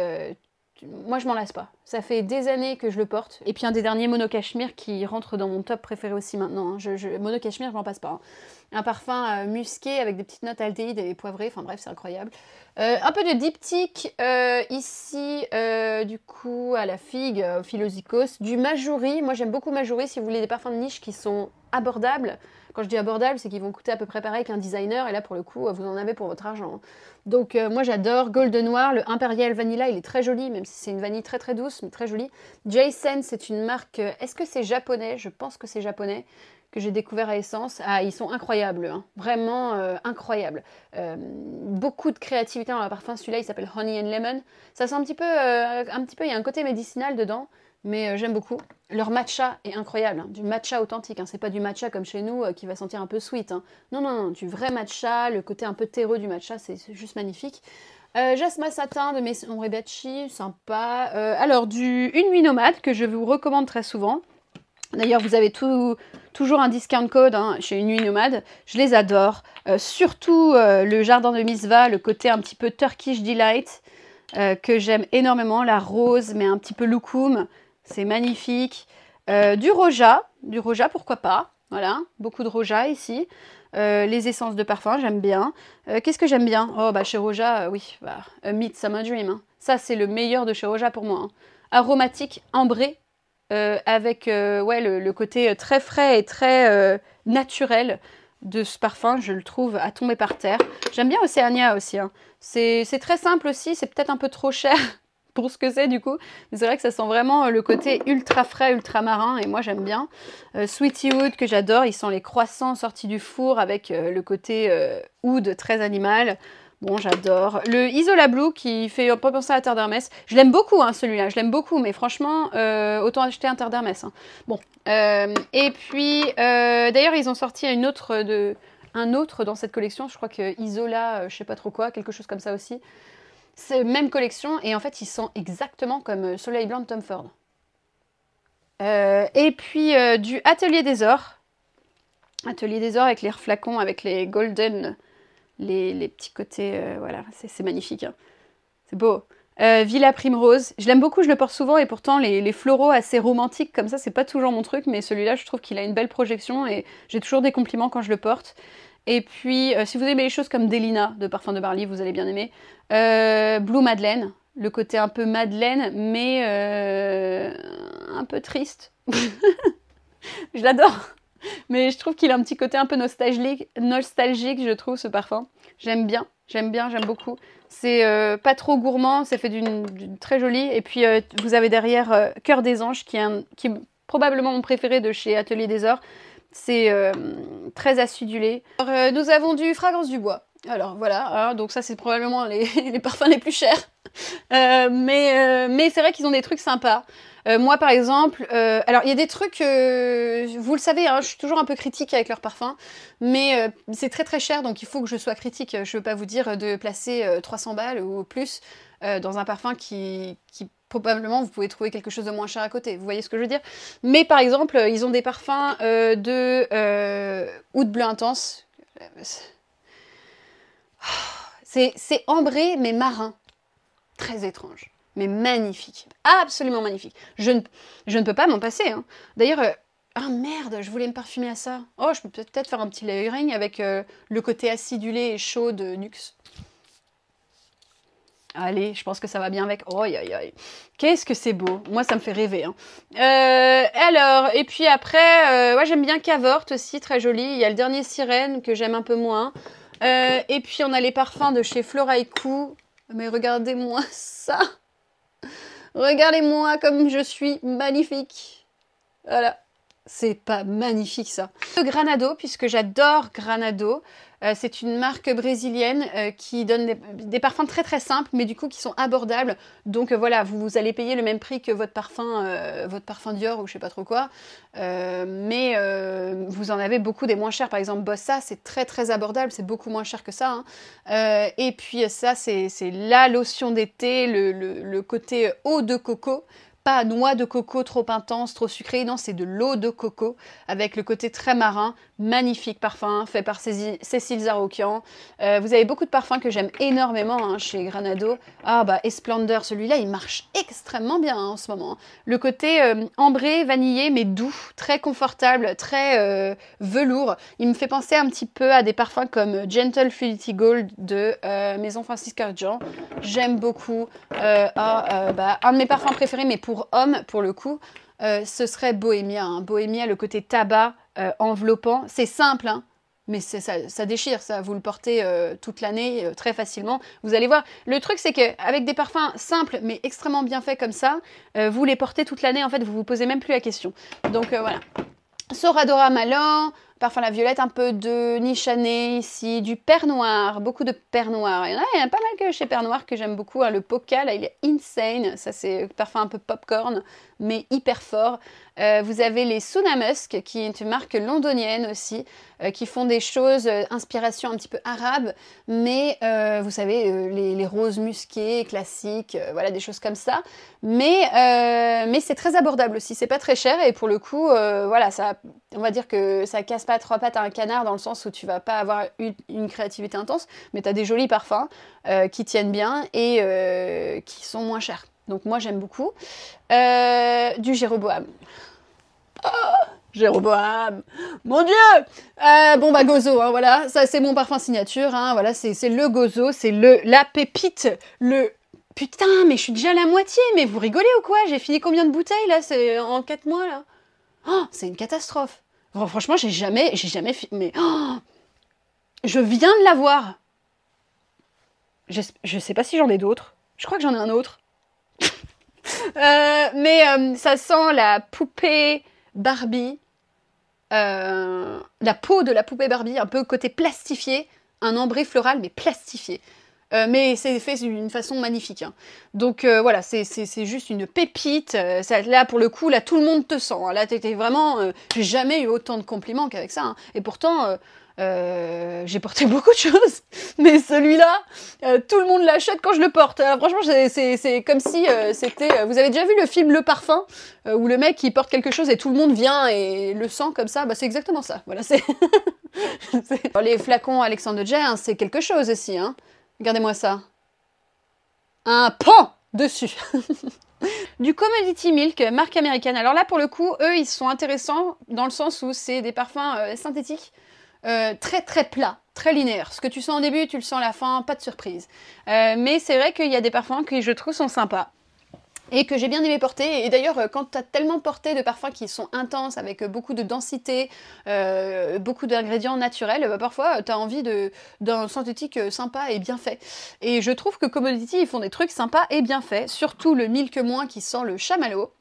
moi, je m'en lasse pas. Ça fait des années que je le porte. Et puis un des derniers, Mono Cashmere, qui rentre dans mon top préféré aussi maintenant. Hein. Mono Cashmere, je m'en passe pas. Hein. Un parfum musqué avec des petites notes aldéhydes et poivrées. Enfin bref, c'est incroyable. Un peu de diptyque ici, du coup, à la figue, Philosicos. Du Majuri. Moi, j'aime beaucoup Majuri. Si vous voulez des parfums de niche qui sont abordables. Quand je dis abordable, c'est qu'ils vont coûter à peu près pareil qu'un designer. Et là, pour le coup, vous en avez pour votre argent. Donc, moi, j'adore Golden Noir. Le Imperial Vanilla, il est très joli, même si c'est une vanille très très douce, mais très jolie. Jason, c'est une marque... Est-ce que c'est japonais? Je pense que c'est japonais, que j'ai découvert à Essence. Ah, ils sont incroyables, hein. Vraiment incroyables. Beaucoup de créativité dans le parfum. Celui-là, il s'appelle Honey and Lemon. Ça sent un petit peu, il y a un côté médicinal dedans. Mais j'aime beaucoup. Leur matcha est incroyable, hein. Du matcha authentique, hein. C'est pas du matcha comme chez nous qui va sentir un peu sweet. Hein. Non, du vrai matcha, le côté un peu terreux du matcha, c'est juste magnifique. Jasma Satin de Maison Rebecci, sympa. Alors, Une Nuit Nomade, que je vous recommande très souvent. D'ailleurs, vous avez toujours un discount code hein, chez Une Nuit Nomade. Je les adore. Surtout le Jardin de Misva, le côté un petit peu Turkish Delight, que j'aime énormément. La rose, mais un petit peu loukoum. C'est magnifique. Du Roja, pourquoi pas. Voilà, beaucoup de Roja ici. Les essences de parfum, j'aime bien. Qu'est-ce que j'aime bien? Oh, bah chez Roja, oui, bah, Midsummer Dream. Hein. Ça, c'est le meilleur de chez Roja pour moi. Hein. Aromatique, ambré, avec le côté très frais et très naturel de ce parfum. Je le trouve à tomber par terre. J'aime bien Oceania aussi. Hein. C'est très simple aussi, c'est peut-être un peu trop cher pour ce que c'est du coup. Mais c'est vrai que ça sent vraiment le côté ultra frais, ultra marin et moi j'aime bien. Sweetie Oud que j'adore, il sent les croissants sortis du four avec le côté oud très animal. Bon, j'adore. Le Isola Blue qui fait un peu penser à Terre d'Hermès. Je l'aime beaucoup hein, celui-là, je l'aime beaucoup, mais franchement, autant acheter un Terre d'Hermès. Hein. Bon, et puis d'ailleurs ils ont sorti un autre dans cette collection, je crois que Isola, je sais pas trop quoi, quelque chose comme ça aussi. C'est même collection et en fait ils sont exactement comme Soleil Blanc de Tom Ford. Et puis du Atelier des Ors. Atelier des Ors avec les flacons, avec les golden, les petits côtés, voilà, c'est magnifique. Hein. C'est beau. Villa Primrose, je l'aime beaucoup, je le porte souvent et pourtant les floraux assez romantiques comme ça, c'est pas toujours mon truc, mais celui-là je trouve qu'il a une belle projection et j'ai toujours des compliments quand je le porte. Et puis, si vous aimez les choses comme Delina de Parfum de Barley, vous allez bien aimer. Blue Madeleine, le côté un peu Madeleine, mais un peu triste. Je l'adore. Mais je trouve qu'il a un petit côté un peu nostalgique, je trouve, ce parfum. J'aime bien, j'aime beaucoup. C'est pas trop gourmand, ça fait d'une très jolie. Et puis vous avez derrière Cœur des Anges, qui est probablement mon préféré de chez Atelier des Ors. C'est très acidulé. Alors, nous avons du Fragrance du Bois. Alors voilà, hein, donc ça c'est probablement les parfums les plus chers. Mais c'est vrai qu'ils ont des trucs sympas. Moi par exemple, alors il y a des trucs, vous le savez, hein, je suis toujours un peu critique avec leurs parfums, mais c'est très très cher, donc il faut que je sois critique. Je veux pas vous dire de placer 300 balles ou plus dans un parfum qui probablement vous pouvez trouver quelque chose de moins cher à côté. Vous voyez ce que je veux dire? Mais par exemple, ils ont des parfums de Oud Bleu Intense. C'est ambré mais marin. Très étrange, mais magnifique, absolument magnifique. Je ne peux pas m'en passer. Hein. D'ailleurs, ah merde, je voulais me parfumer à ça. Oh, je peux peut-être faire un petit layering avec le côté acidulé et chaud de Nuxe. Allez, je pense que ça va bien avec. Oh, aïe, aïe. Qu'est-ce que c'est beau. Moi, ça me fait rêver. Hein. Alors, et puis après, ouais, j'aime bien Cavort aussi, très joli. Il y a le dernier Sirène que j'aime un peu moins. Et puis, on a les parfums de chez Flora Co. Mais regardez-moi ça. Regardez-moi comme je suis magnifique. Voilà. C'est pas magnifique ça. Le Granado, puisque j'adore Granado. C'est une marque brésilienne qui donne des parfums très très simples, mais du coup qui sont abordables. Donc voilà, vous allez payer le même prix que votre parfum Dior ou je sais pas trop quoi. Mais vous en avez beaucoup des moins chers. Par exemple, Bossa, c'est très très abordable, c'est beaucoup moins cher que ça. Hein. Et puis ça, c'est la lotion d'été, le côté eau de coco. Pas noix de coco trop intense, trop sucrée, non, c'est de l'eau de coco avec le côté très marin, magnifique parfum fait par Cécile Zarokian. Vous avez beaucoup de parfums que j'aime énormément hein, chez Granado. Ah bah Esplendeur, celui-là il marche extrêmement bien hein, en ce moment. Le côté ambré, vanillé mais doux, très confortable, très velours. Il me fait penser un petit peu à des parfums comme Gentle Fluidity Gold de Maison Francis Kurkdjian. J'aime beaucoup. Un de mes parfums préférés mais pour homme, pour le coup, ce serait Bohémia. Hein. Bohémia, le côté tabac enveloppant. C'est simple, hein, mais ça déchire, ça. Vous le portez toute l'année très facilement. Vous allez voir. Le truc, c'est qu'avec des parfums simples, mais extrêmement bien faits comme ça, vous les portez toute l'année. En fait, vous vous posez même plus la question. Donc, voilà. Soradora Malan, parfum la violette, un peu de Nichané ici, du Père Noir, beaucoup de Père Noir. Il y en a pas mal que chez Père Noir que j'aime beaucoup. Hein. Le Poca, là, il est insane. Ça, c'est parfum un peu popcorn, mais hyper fort. Vous avez les Suna Musk, qui est une marque londonienne aussi, qui font des choses, inspiration un petit peu arabe, mais vous savez, les roses musquées, classiques, voilà, des choses comme ça. Mais c'est très abordable aussi, c'est pas très cher, et pour le coup, voilà, ça, on va dire que ça casse pas trois pattes à un canard, dans le sens où tu vas pas avoir une créativité intense, mais tu as des jolis parfums qui tiennent bien et qui sont moins chers. Donc moi j'aime beaucoup. Du Jéroboam. Oh, Jéroboam, mon Dieu. Bon bah Gozo, hein, voilà, ça c'est mon parfum signature, hein, voilà, c'est le Gozo, c'est la pépite, le... Putain, mais je suis déjà à la moitié, mais vous rigolez ou quoi? J'ai fini combien de bouteilles là, c'est en 4 mois là? Oh, c'est une catastrophe. Bon, franchement, j'ai jamais mais oh, je viens de l'avoir. Je sais pas si j'en ai d'autres. Je crois que j'en ai un autre. Mais ça sent la poupée Barbie, la peau de la poupée Barbie, un peu côté plastifié, un ambré floral mais plastifié. Mais c'est fait d'une façon magnifique. Hein. Donc voilà, c'est juste une pépite. Là, pour le coup, là, tout le monde te sent. Hein. Là, t'étais vraiment... j'ai jamais eu autant de compliments qu'avec ça. Hein. Et pourtant... j'ai porté beaucoup de choses, mais celui-là, tout le monde l'achète quand je le porte. Alors, franchement, c'est comme si c'était... vous avez déjà vu le film Le Parfum, où le mec, il porte quelque chose et tout le monde vient et le sent comme ça. Bah, c'est exactement ça. Voilà, c'est... Les flacons Alexandre Jay, hein, c'est quelque chose aussi. Hein. Regardez-moi ça. Un pan dessus. Du Commodity Milk, marque américaine. Alors là, pour le coup, eux, ils sont intéressants dans le sens où c'est des parfums synthétiques. Très très plat, très linéaire. Ce que tu sens au début, tu le sens à la fin, pas de surprise. Mais c'est vrai qu'il y a des parfums que je trouve sont sympas. et que j'ai bien aimé porter. Et d'ailleurs, quand tu as tellement porté de parfums qui sont intenses, avec beaucoup de densité, beaucoup d'ingrédients naturels, bah, parfois tu as envie d'un synthétique sympa et bien fait. Et je trouve que Commodity, ils font des trucs sympas et bien faits, surtout le Milk Moins qui sent le chamallow.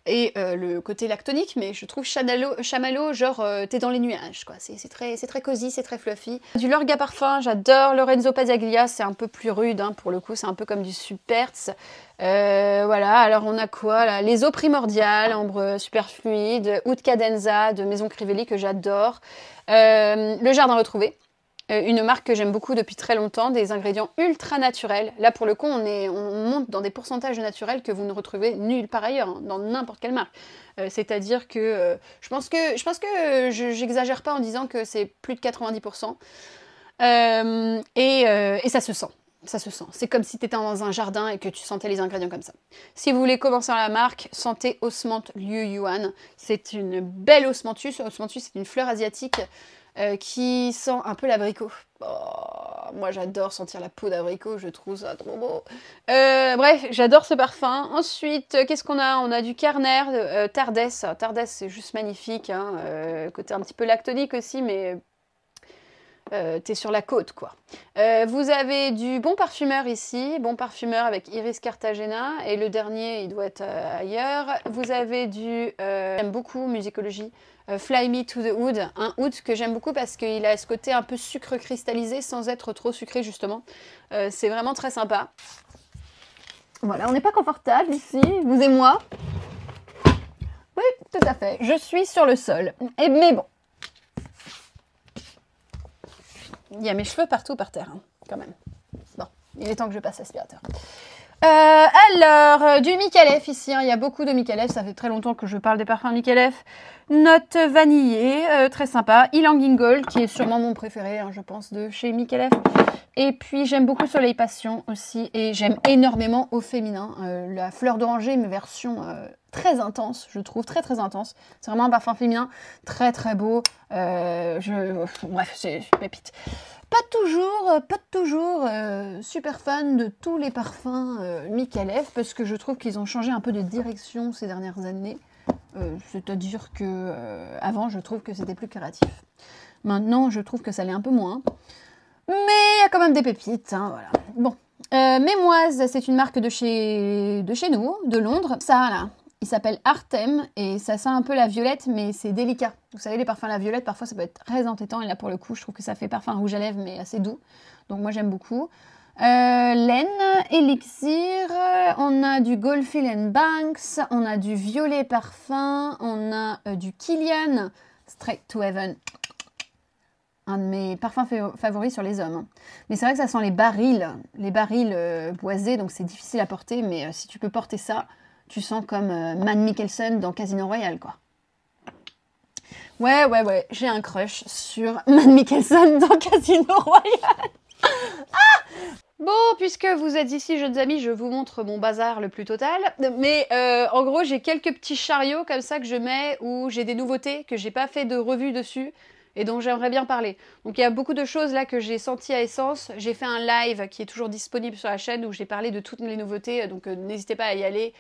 Et le côté lactonique, mais je trouve chamallow genre t'es dans les nuages, quoi. C'est très cosy, c'est très fluffy. Du Lorga Parfum, j'adore. Lorenzo Pasaglia, c'est un peu plus rude, hein, pour le coup, c'est un peu comme du Supertz. Voilà, alors on a quoi là? Les eaux primordiales, ambre super fluide. Oud Cadenza de Maison Crivelli que j'adore. Le Jardin Retrouvé. Une marque que j'aime beaucoup depuis très longtemps, des ingrédients ultra naturels. Là, pour le coup, on monte dans des pourcentages de naturels que vous ne retrouvez nulle part ailleurs, hein, dans n'importe quelle marque. C'est-à-dire que je pense que j'exagère pas en disant que c'est plus de 90%. Et ça se sent. Ça se sent. C'est comme si tu étais dans un jardin et que tu sentais les ingrédients comme ça. Si vous voulez commencer dans la marque, sentez Osmante Liu Yuan. C'est une belle osmanthus. Osmanthus, c'est une fleur asiatique qui sent un peu l'abricot. Oh, moi j'adore sentir la peau d'abricot, je trouve ça trop beau. Bref, j'adore ce parfum. Ensuite, qu'est-ce qu'on a? On a du Carner, Tardes. Tardes, c'est juste magnifique, hein. Côté un petit peu lactonique aussi, mais t'es sur la côte, quoi. Vous avez du Bon Parfumeur ici, Bon Parfumeur avec Iris Cartagena, et le dernier, il doit être ailleurs. Vous avez du, j'aime beaucoup, Musicologie, Fly Me to the Oud, un oud que j'aime beaucoup parce qu'il a ce côté un peu sucre cristallisé sans être trop sucré, justement. C'est vraiment très sympa. Voilà, on n'est pas confortable ici, vous et moi. Oui, tout à fait, je suis sur le sol. Mais bon. Il y a mes cheveux partout par terre, hein, quand même. Bon, il est temps que je passe l'aspirateur. Alors, du Micallef ici, hein, il y a beaucoup de Micallef, ça fait très longtemps que je parle des parfums Micallef. Note vanillée, très sympa. Ylang Yngol, qui est sûrement mon préféré, hein, je pense, de chez Micallef. Et puis j'aime beaucoup Soleil Passion aussi, et j'aime énormément au féminin. La fleur d'oranger, mais version très intense, je trouve, très intense. C'est vraiment un parfum féminin, très beau. Bref, c'est pépite. Pas toujours super fan de tous les parfums Micallef, parce que je trouve qu'ils ont changé un peu de direction ces dernières années. C'est-à-dire que avant, je trouve que c'était plus créatif. Maintenant, je trouve que ça l'est un peu moins. Mais il y a quand même des pépites, hein, voilà. Bon, Mémoise, c'est une marque de chez nous, de Londres. Ça, là, il s'appelle Artem, et ça sent un peu la violette, mais c'est délicat. Vous savez, les parfums à la violette, parfois, ça peut être très entêtant, et là, pour le coup, je trouve que ça fait parfum rouge à lèvres, mais assez doux. Donc, moi, j'aime beaucoup. Laine, Elixir, on a du Goldfield Banks, on a du Violet Parfum, on a du Kilian, Straight to Heaven. Un de mes parfums favoris sur les hommes. Hein. Mais c'est vrai que ça sent les barils boisés, donc c'est difficile à porter, mais si tu peux porter ça, tu sens comme Mads Mikkelsen dans Casino Royale, quoi. Ouais, j'ai un crush sur Mads Mikkelsen dans Casino Royale. Ah! Bon, puisque vous êtes ici, jeunes amis, je vous montre mon bazar le plus total. Mais en gros, j'ai quelques petits chariots comme ça que je mets, où j'ai des nouveautés, que j'ai pas fait de revue dessus, et dont j'aimerais bien parler. Donc il y a beaucoup de choses là que j'ai senties à Essence. J'ai fait un live qui est toujours disponible sur la chaîne où j'ai parlé de toutes les nouveautés, donc n'hésitez pas à y aller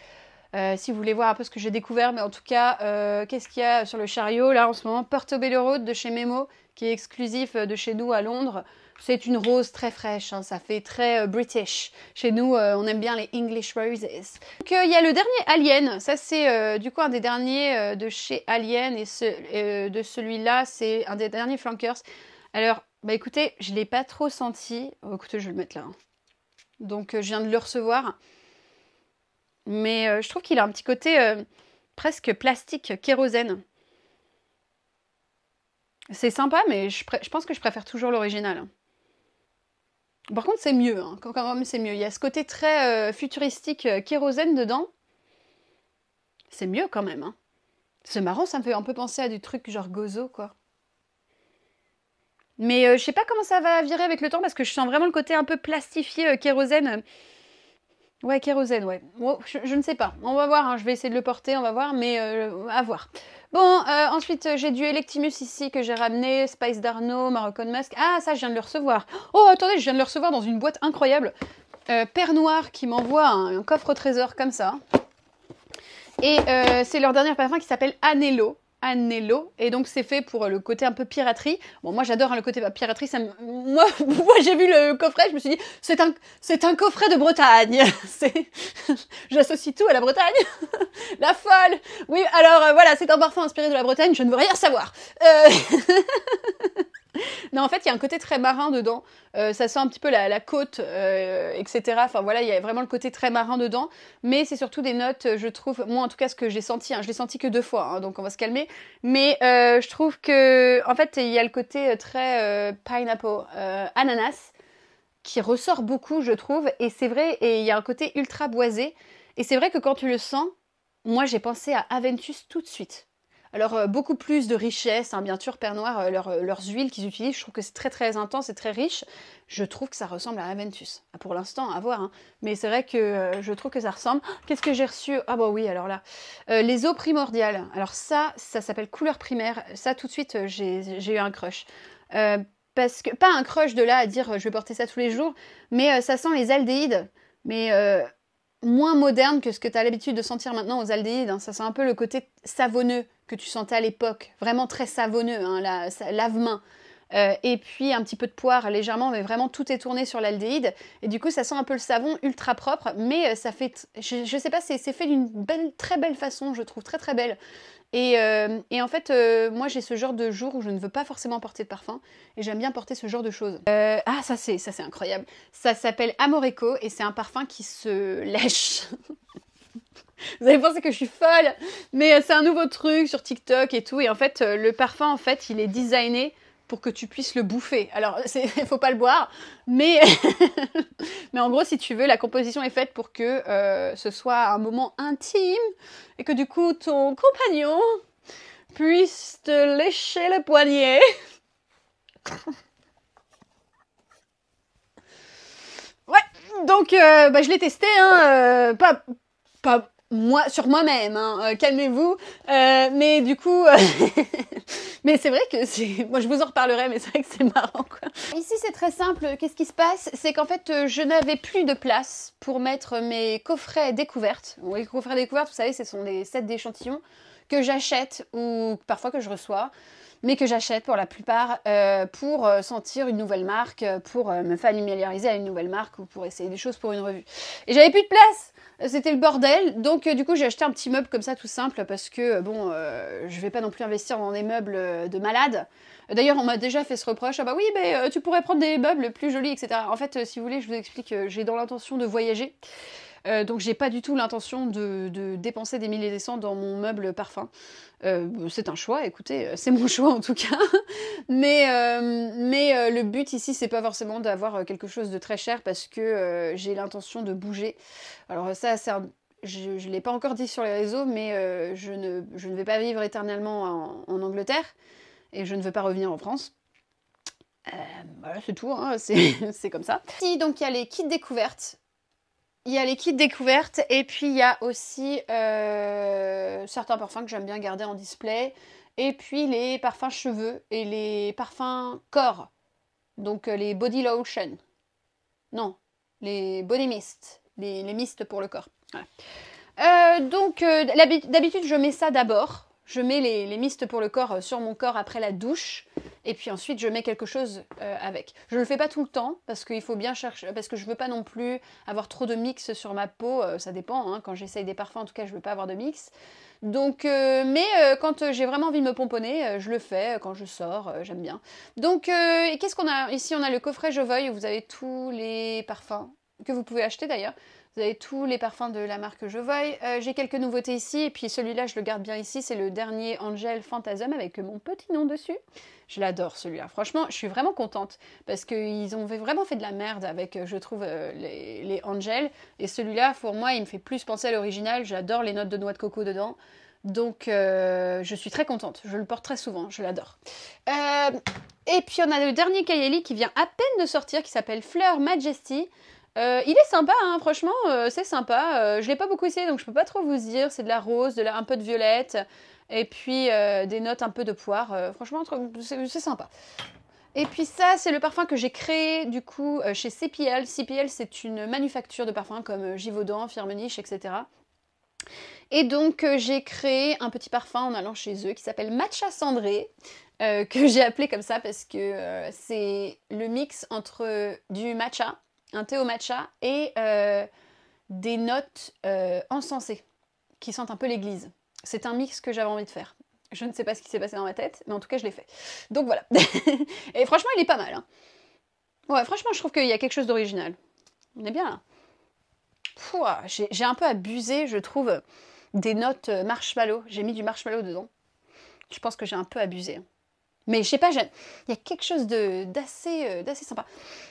si vous voulez voir un peu ce que j'ai découvert. Mais en tout cas, qu'est-ce qu'il y a sur le chariot là en ce moment? Portobello Road de chez Memo, qui est exclusif de chez nous à Londres. C'est une rose très fraîche, hein, ça fait très British. Chez nous, on aime bien les English roses. Donc il y a le dernier Alien, ça c'est du coup un des derniers de chez Alien, et de celui-là, c'est un des derniers Flankers. Alors, bah écoutez, je ne l'ai pas trop senti. Oh, écoutez, je vais le mettre là. Hein. Donc je viens de le recevoir. Mais je trouve qu'il a un petit côté presque plastique, kérosène. C'est sympa, mais je pense que je préfère toujours l'original. Par contre, c'est mieux, hein. Quand même, c'est mieux. Il y a ce côté très futuristique kérosène dedans. C'est mieux quand même, hein. C'est marrant, ça me fait un peu penser à du truc genre Gozo, quoi. Mais je sais pas comment ça va virer avec le temps, parce que je sens vraiment le côté un peu plastifié kérosène. Ouais, kérosène, ouais. Bon, je ne sais pas. On va voir, hein. Je vais essayer de le porter, on va voir, mais à voir. Bon, ensuite, j'ai du Electimus ici que j'ai ramené, Spice d'Arnaud, Moroccan Musk. Ah, ça, je viens de le recevoir. Oh, attendez, je viens de le recevoir dans une boîte incroyable. Père Noir qui m'envoie un coffre au trésor comme ça. Et c'est leur dernier parfum qui s'appelle Anello. Anello, et donc c'est fait pour le côté un peu piraterie. Bon, moi j'adore le côté piraterie, moi j'ai vu le coffret, je me suis dit c'est un coffret de Bretagne. J'associe tout à la Bretagne. La folle. Oui, alors voilà, c'est un parfum inspiré de la Bretagne, je ne veux rien savoir. Non, en fait, il y a un côté très marin dedans. Ça sent un petit peu la côte, etc. Enfin voilà, il y a vraiment le côté très marin dedans. Mais c'est surtout des notes, je trouve, moi en tout cas ce que j'ai senti, hein, je l'ai senti que 2 fois, hein, donc on va se calmer. Mais je trouve que, en fait, il y a le côté très pineapple, ananas, qui ressort beaucoup, je trouve. Et c'est vrai, et il y a un côté ultra boisé. Et c'est vrai que quand tu le sens, moi j'ai pensé à Aventus tout de suite. Alors, beaucoup plus de richesse, hein, bien sûr, Père Noir, leurs huiles qu'ils utilisent, je trouve que c'est très très intense et très riche. Je trouve que ça ressemble à Aventus. Ah, pour l'instant, à voir, hein. Mais c'est vrai que je trouve que ça ressemble. Qu'est-ce que j'ai reçu? Ah bah oui, alors là. Les eaux primordiales. Alors ça s'appelle couleur primaire. Ça, tout de suite, j'ai eu un crush. Parce que, pas un crush de là à dire je vais porter ça tous les jours, mais ça sent les aldéhydes. Mais moins moderne que ce que tu as l'habitude de sentir maintenant aux aldéhydes, hein. Ça sent un peu le côté savonneux que tu sentais à l'époque, vraiment très savonneux, hein, lave-main. Et puis un petit peu de poire légèrement, mais vraiment tout est tourné sur l'aldéhyde. Et du coup, ça sent un peu le savon ultra propre, mais ça fait, je sais pas, c'est fait d'une très belle façon, je trouve très très belle. Et en fait, moi j'ai ce genre de jour où je ne veux pas forcément porter de parfum, et j'aime bien porter ce genre de choses. Ah, ça c'est incroyable. Ça s'appelle Amoreco, et c'est un parfum qui se lèche. Vous allez penser que je suis folle, mais c'est un nouveau truc sur TikTok et tout. Et en fait, le parfum, en fait, il est designé pour que tu puisses le bouffer. Alors, il faut pas le boire, mais mais en gros, si tu veux, la composition est faite pour que ce soit un moment intime et que du coup, ton compagnon puisse te lécher le poignet. Ouais, donc bah, je l'ai testé, hein, pas moi sur moi-même, hein, calmez-vous. Mais du coup, mais c'est vrai que moi je vous en reparlerai, mais c'est vrai que c'est marrant quoi. Ici c'est très simple. Qu'est-ce qui se passe? C'est qu'en fait je n'avais plus de place pour mettre mes coffrets découvertes. Oui, les coffrets découvertes, vous savez, ce sont des sets d'échantillons que j'achète ou parfois que je reçois, mais que j'achète pour la plupart pour sentir une nouvelle marque, pour me familiariser à une nouvelle marque ou pour essayer des choses pour une revue. Et j'avais plus de place, c'était le bordel, donc du coup j'ai acheté un petit meuble comme ça tout simple parce que bon, je vais pas non plus investir dans des meubles de malade. D'ailleurs on m'a déjà fait ce reproche, ah bah oui mais tu pourrais prendre des meubles plus jolis, etc. En fait si vous voulez je vous explique, j'ai dans l'intention de voyager. Donc j'ai pas du tout l'intention de dépenser des milliers et des cents dans mon meuble parfum. C'est un choix, écoutez, c'est mon choix en tout cas. Mais le but ici, c'est pas forcément d'avoir quelque chose de très cher parce que j'ai l'intention de bouger. Alors ça, je ne l'ai pas encore dit sur les réseaux, mais je ne vais pas vivre éternellement en Angleterre et je ne veux pas revenir en France. Voilà, c'est tout, hein, c'est comme ça. Si, donc il y a les kits découvertes. Il y a les kits découvertes et puis il y a aussi certains parfums que j'aime bien garder en display. Et puis les parfums cheveux et les parfums corps. Donc les body lotion. Non, les body mist. Les mists pour le corps. Voilà. D'habitude je mets ça d'abord. Je mets les mists pour le corps sur mon corps après la douche. Et puis ensuite, je mets quelque chose avec. Je ne le fais pas tout le temps, parce qu'il faut bien chercher, parce que je ne veux pas non plus avoir trop de mix sur ma peau. Ça dépend, hein, quand j'essaye des parfums, en tout cas, je ne veux pas avoir de mix. Donc, quand j'ai vraiment envie de me pomponner, je le fais. Quand je sors, j'aime bien. Donc, qu'est-ce qu'on a? Ici, on a le coffret Jovoy, où vous avez tous les parfums, que vous pouvez acheter d'ailleurs. Vous avez tous les parfums de la marque Jovoy. J'ai quelques nouveautés ici, et puis celui-là, je le garde bien ici. C'est le dernier Angel Phantasm avec mon petit nom dessus. Je l'adore celui-là. Franchement, je suis vraiment contente parce qu'ils ont vraiment fait de la merde avec, je trouve, les Angel. Et celui-là, pour moi, il me fait plus penser à l'original. J'adore les notes de noix de coco dedans. Donc, je suis très contente. Je le porte très souvent. Je l'adore. Et puis, on a le dernier Kayali qui vient à peine de sortir, qui s'appelle Fleur Majesty. Il est sympa, hein, franchement, c'est sympa. Je l'ai pas beaucoup essayé, donc je peux pas trop vous dire. C'est de la rose, un peu de violette, et puis des notes un peu de poire. Franchement, c'est sympa. Et puis ça, c'est le parfum que j'ai créé du coup chez CPL. CPL, c'est une manufacture de parfums comme Givaudan, Firmenich, etc. Et donc j'ai créé un petit parfum en allant chez eux qui s'appelle Matcha Cendré, que j'ai appelé comme ça parce que c'est le mix entre du matcha, un thé au matcha, et des notes encensées qui sentent un peu l'église. C'est un mix que j'avais envie de faire. Je ne sais pas ce qui s'est passé dans ma tête, mais en tout cas je l'ai fait. Donc voilà. Et franchement il est pas mal. Hein. Ouais, franchement je trouve qu'il y a quelque chose d'original. On est bien là. J'ai un peu abusé, je trouve, des notes marshmallow. J'ai mis du marshmallow dedans. Je pense que j'ai un peu abusé. Mais je sais pas, il y a quelque chose d'assez sympa.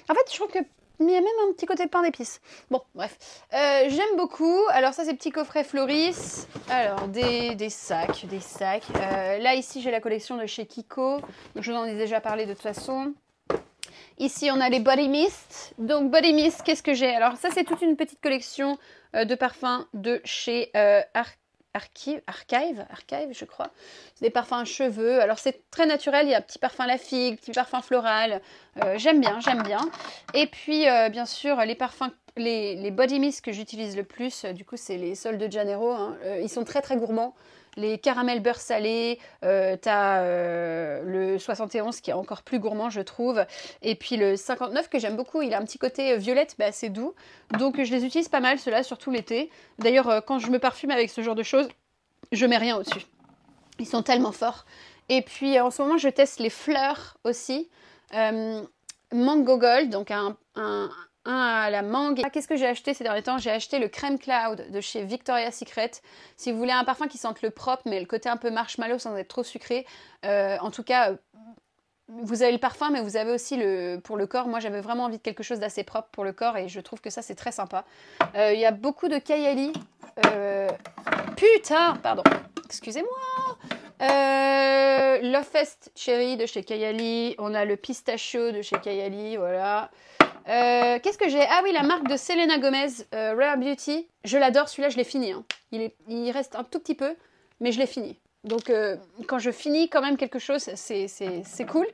En fait, je trouve que il y a même un petit côté pain d'épices. Bon, bref. J'aime beaucoup. Alors ça, c'est petits coffrets Floris. Alors, des sacs. Là, ici, j'ai la collection de chez Kiko. Donc, je vous en ai déjà parlé de toute façon. Ici, on a les Body Mist. Donc, Body Mist, qu'est-ce que j'ai? Alors, ça, c'est toute une petite collection de parfums de chez Archive, je crois. C'est des parfums à cheveux. Alors, c'est très naturel. Il y a petit parfum la figue, petit parfum floral. J'aime bien. Et puis, bien sûr, les parfums, les Body Mist que j'utilise le plus, du coup, c'est les Sol de Janeiro. Hein. Ils sont très, très gourmands. Les caramels beurre salé, t'as le 71 qui est encore plus gourmand je trouve, et puis le 59 que j'aime beaucoup, il a un petit côté violette mais assez doux, donc je les utilise pas mal ceux-là, surtout l'été. D'ailleurs quand je me parfume avec ce genre de choses, je mets rien au-dessus, ils sont tellement forts. Et puis en ce moment je teste les fleurs aussi, Mango Gold, donc un à la mangue. Qu'est-ce que j'ai acheté ces derniers temps? J'ai acheté le Crème Cloud de chez Victoria's Secret. Si vous voulez un parfum qui sente le propre, mais le côté un peu marshmallow sans être trop sucré. En tout cas, vous avez le parfum, mais vous avez aussi pour le corps. Moi, j'avais vraiment envie de quelque chose d'assez propre pour le corps et je trouve que ça, c'est très sympa. Il y a beaucoup de Kayali. Putain, pardon. Excusez-moi. Love Fest Cherry de chez Kayali. On a le Pistachio de chez Kayali, voilà. Qu'est-ce que j'ai? Ah oui, la marque de Selena Gomez, Rare Beauty. Je l'adore, celui-là, je l'ai fini. Hein. Il reste un tout petit peu, mais je l'ai fini. Donc, quand je finis quand même quelque chose, c'est cool.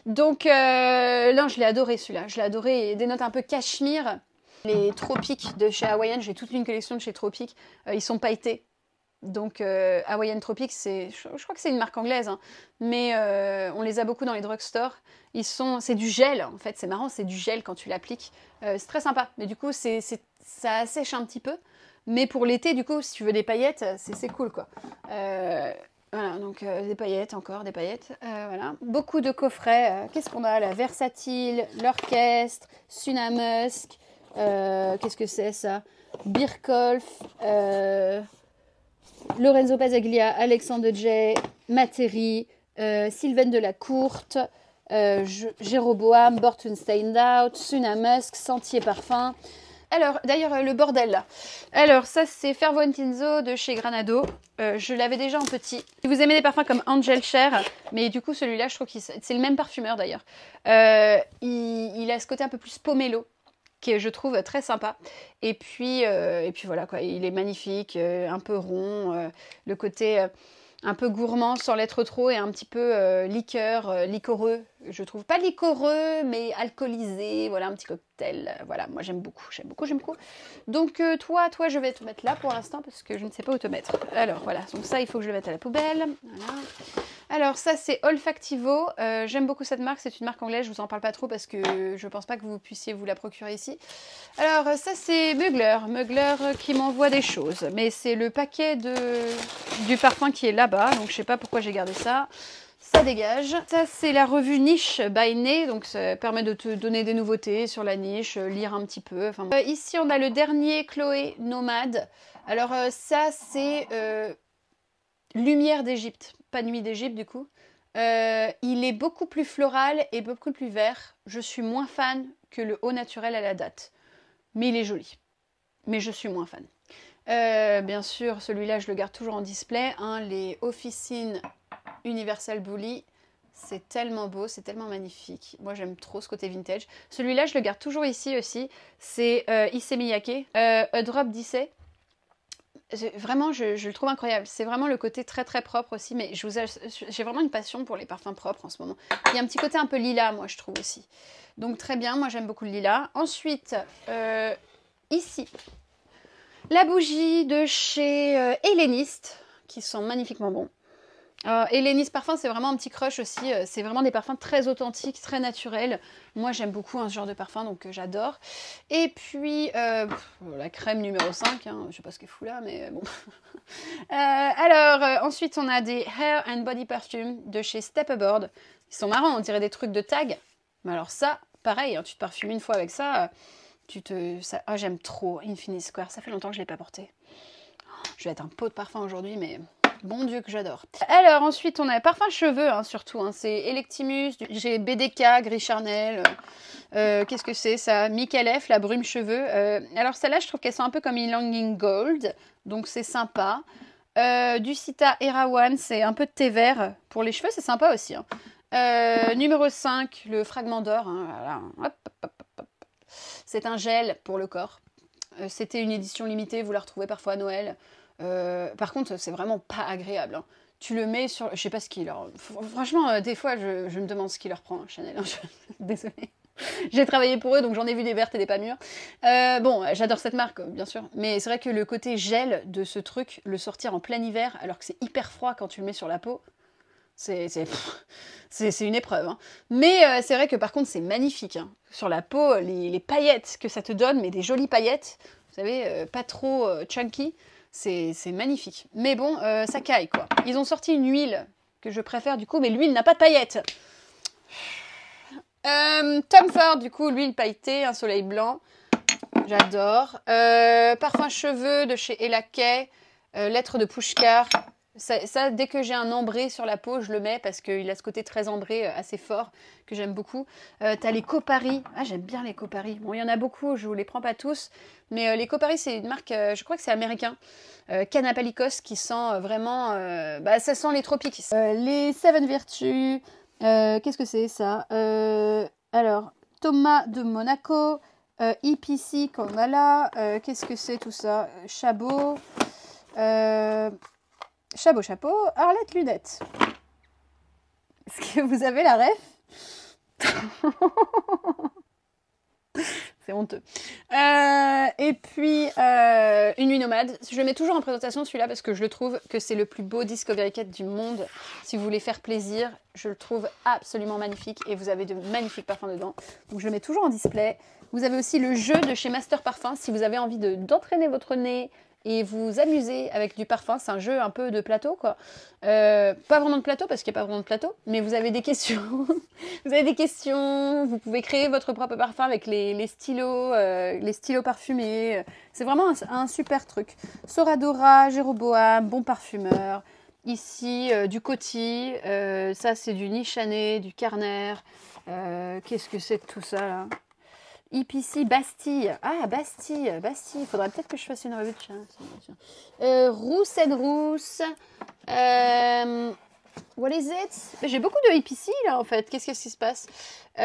Donc, non, je l'ai adoré celui-là. Je l'ai adoré. Des notes un peu cachemire. Les Tropiques de chez Hawaiian, j'ai toute une collection de chez Tropiques. Ils sont pailletés. Donc, Hawaiian Tropics, je crois que c'est une marque anglaise, hein, mais on les a beaucoup dans les drugstores. C'est du gel, en fait, c'est marrant, c'est du gel quand tu l'appliques. C'est très sympa, mais du coup, ça assèche un petit peu. Mais pour l'été, du coup, si tu veux des paillettes, c'est cool, quoi. Voilà, donc des paillettes, encore des paillettes. Voilà. Beaucoup de coffrets. Qu'est-ce qu'on a là? Versatile, l'orchestre, Sunamusk. Qu'est-ce que c'est, ça? Birkolf. Lorenzo Pasaglia, Alexandre J, Materi, Sylvaine de la Courte, Jéroboam, Bortun Steindout, Sunamusk, Sentier Parfum. Alors, d'ailleurs, le bordel là. Alors, ça, c'est Fervoentinzo de chez Granado. Je l'avais déjà en petit. Si vous aimez des parfums comme Angel Cher, mais du coup, celui-là, je trouve que c'est le même parfumeur d'ailleurs. Il a ce côté un peu plus pomelo, qui est, je trouve, très sympa. Et puis voilà, quoi. Il est magnifique, un peu rond, le côté un peu gourmand sans l'être trop et un petit peu liquoreux. Je trouve pas liquoreux, mais alcoolisé. Voilà, un petit cocktail. Voilà, moi j'aime beaucoup. Donc toi, je vais te mettre là pour l'instant parce que je ne sais pas où te mettre. Alors voilà, donc ça, il faut que je le mette à la poubelle. Voilà. Alors ça c'est Olfactivo, j'aime beaucoup cette marque, c'est une marque anglaise, je vous en parle pas trop parce que je pense pas que vous puissiez vous la procurer ici. Alors ça c'est Mugler qui m'envoie des choses, mais c'est le paquet du parfum qui est là-bas, donc je sais pas pourquoi j'ai gardé ça. Ça dégage. Ça c'est la revue Niche by Ney, donc ça permet de te donner des nouveautés sur la niche, lire un petit peu. Enfin, ici on a le dernier Chloé Nomade. Alors ça c'est Lumière d'Égypte, pas Nuit d'Égypte du coup. Il est beaucoup plus floral et beaucoup plus vert. Je suis moins fan que le Eau Naturel à la date. Mais il est joli. Mais je suis moins fan. Bien sûr, celui-là, je le garde toujours en display. Hein, les Officines Universal Bully. C'est tellement beau, c'est tellement magnifique. Moi, j'aime trop ce côté vintage. Celui-là, je le garde toujours ici aussi. C'est Issey Miyake. A Drop d'Issey. Vraiment, je le trouve incroyable. C'est vraiment le côté très très propre aussi, mais j'ai vraiment une passion pour les parfums propres en ce moment. Il y a un petit côté un peu lilas, moi, je trouve aussi. Donc très bien, moi j'aime beaucoup le lilas. Ensuite, ici, La bougie de chez Helléniste, qui sent magnifiquement bon. Helléniste Parfum, c'est vraiment un petit crush aussi. C'est vraiment des parfums très authentiques, très naturels. Moi, j'aime beaucoup ce genre de parfum, donc j'adore. Et puis, la crème numéro 5. Hein, je sais pas ce qu'elle fout là, mais bon. Ensuite, on a des Hair and Body Perfume de chez Step Aboard. Ils sont marrants, on dirait des trucs de tag. Mais alors ça, pareil, hein, tu te parfumes une fois avec ça, j'aime trop Infinity Square. Ça fait longtemps que je ne l'ai pas porté. Je vais être un pot de parfum aujourd'hui, mais bon Dieu que j'adore. Alors ensuite, on a parfum cheveux, hein, surtout. Hein, c'est Electimus, j'ai BDK, Gris Charnel. Qu'est-ce que c'est ça? Micallef, la brume cheveux. Alors celle-là, je trouve qu'elle sent un peu comme Ylang Gold, donc c'est sympa. Du Sita Erawan, c'est un peu de thé vert. Pour les cheveux, c'est sympa aussi. Hein. Numéro 5, le fragment d'or. Hein, voilà. Hop, hop, hop, hop. C'est un gel pour le corps. C'était une édition limitée, vous la retrouvez parfois à Noël. Par contre, c'est vraiment pas agréable. Hein. Tu le mets sur... Je sais pas ce qu'il leur... Franchement, des fois, je me demande ce qu'il leur prend, Chanel. Hein. Désolée. J'ai travaillé pour eux, donc j'en ai vu des vertes et des pas mûres. Bon, j'adore cette marque, bien sûr. Mais c'est vrai que le côté gel de ce truc, le sortir en plein hiver, alors que c'est hyper froid quand tu le mets sur la peau, c'est une épreuve. Hein. Mais c'est vrai que par contre, c'est magnifique. Hein. Sur la peau, les paillettes que ça te donne, mais des jolies paillettes, vous savez, pas trop chunky, c'est magnifique. Mais bon, ça caille, quoi. Ils ont sorti une huile que je préfère, du coup, mais l'huile n'a pas de paillettes. Tom Ford, du coup, l'huile pailletée, un soleil blanc. J'adore. Parfum cheveux de chez Elakay, lettre de Pushkar. Ça, dès que j'ai un ambré sur la peau, je le mets parce qu'il a ce côté très ambré assez fort que j'aime beaucoup. T'as les Copari. Ah, j'aime bien les Copari. Bon, il y en a beaucoup, je vous les prends pas tous. Mais les Copari, c'est une marque, je crois que c'est américain. Canapalicos qui sent vraiment... ça sent les tropiques. Les Seven Virtues. Qu'est-ce que c'est ça? Alors, Thomas de Monaco. EPC qu'on a là. Qu'est-ce que c'est tout ça? Chabot. Chapeau, Arlette Lunette. Est-ce que vous avez la ref? C'est honteux. Et puis, Une nuit nomade. Je le mets toujours en présentation celui-là parce que je le trouve que c'est le plus beau Discovery Kit du monde. Si vous voulez faire plaisir, je le trouve absolument magnifique et vous avez de magnifiques parfums dedans. Donc je le mets toujours en display. Vous avez aussi le jeu de chez Master Parfum si vous avez envie d'entraîner votre nez et vous amuser avec du parfum. C'est un jeu un peu de plateau, quoi. Pas vraiment de plateau, parce qu'il n'y a pas vraiment de plateau, mais vous avez des questions. Vous avez des questions, vous pouvez créer votre propre parfum avec les stylos parfumés. C'est vraiment un super truc. Soradora, Jéroboam, bon parfumeur. Ici, du Coty. Ça, c'est du Nichané, du Carner. Qu'est-ce que c'est de tout ça, là? EPC Bastille. Ah, Bastille. Il faudrait peut-être que je fasse une revue de chat. Rousse and Rousse. What is it? J'ai beaucoup de EPC là en fait. Qu'est-ce qui se passe?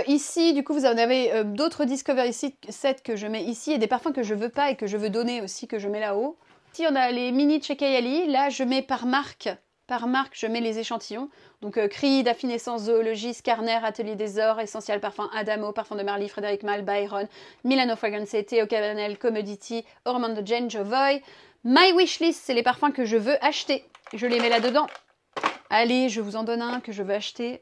Ici, du coup, vous en avez d'autres Discovery Sets que je mets ici et des parfums que je veux pas et que je veux donner aussi que je mets là-haut. Ici, on a les mini de chez Kayali. Là, je mets par marque. Par marque, je mets les échantillons. Donc, Creed, Affinessence, Zoologie, Scarner, Atelier des Ors, Essential Parfum, Adamo, Parfum de Marly, Frédéric Malle, Byron, Milano Fragrance, Théo Cabanel, Commodity, Ormond de Jane, Jovoy. My Wishlist, c'est les parfums que je veux acheter. Je les mets là-dedans. Allez, je vous en donne un que je veux acheter.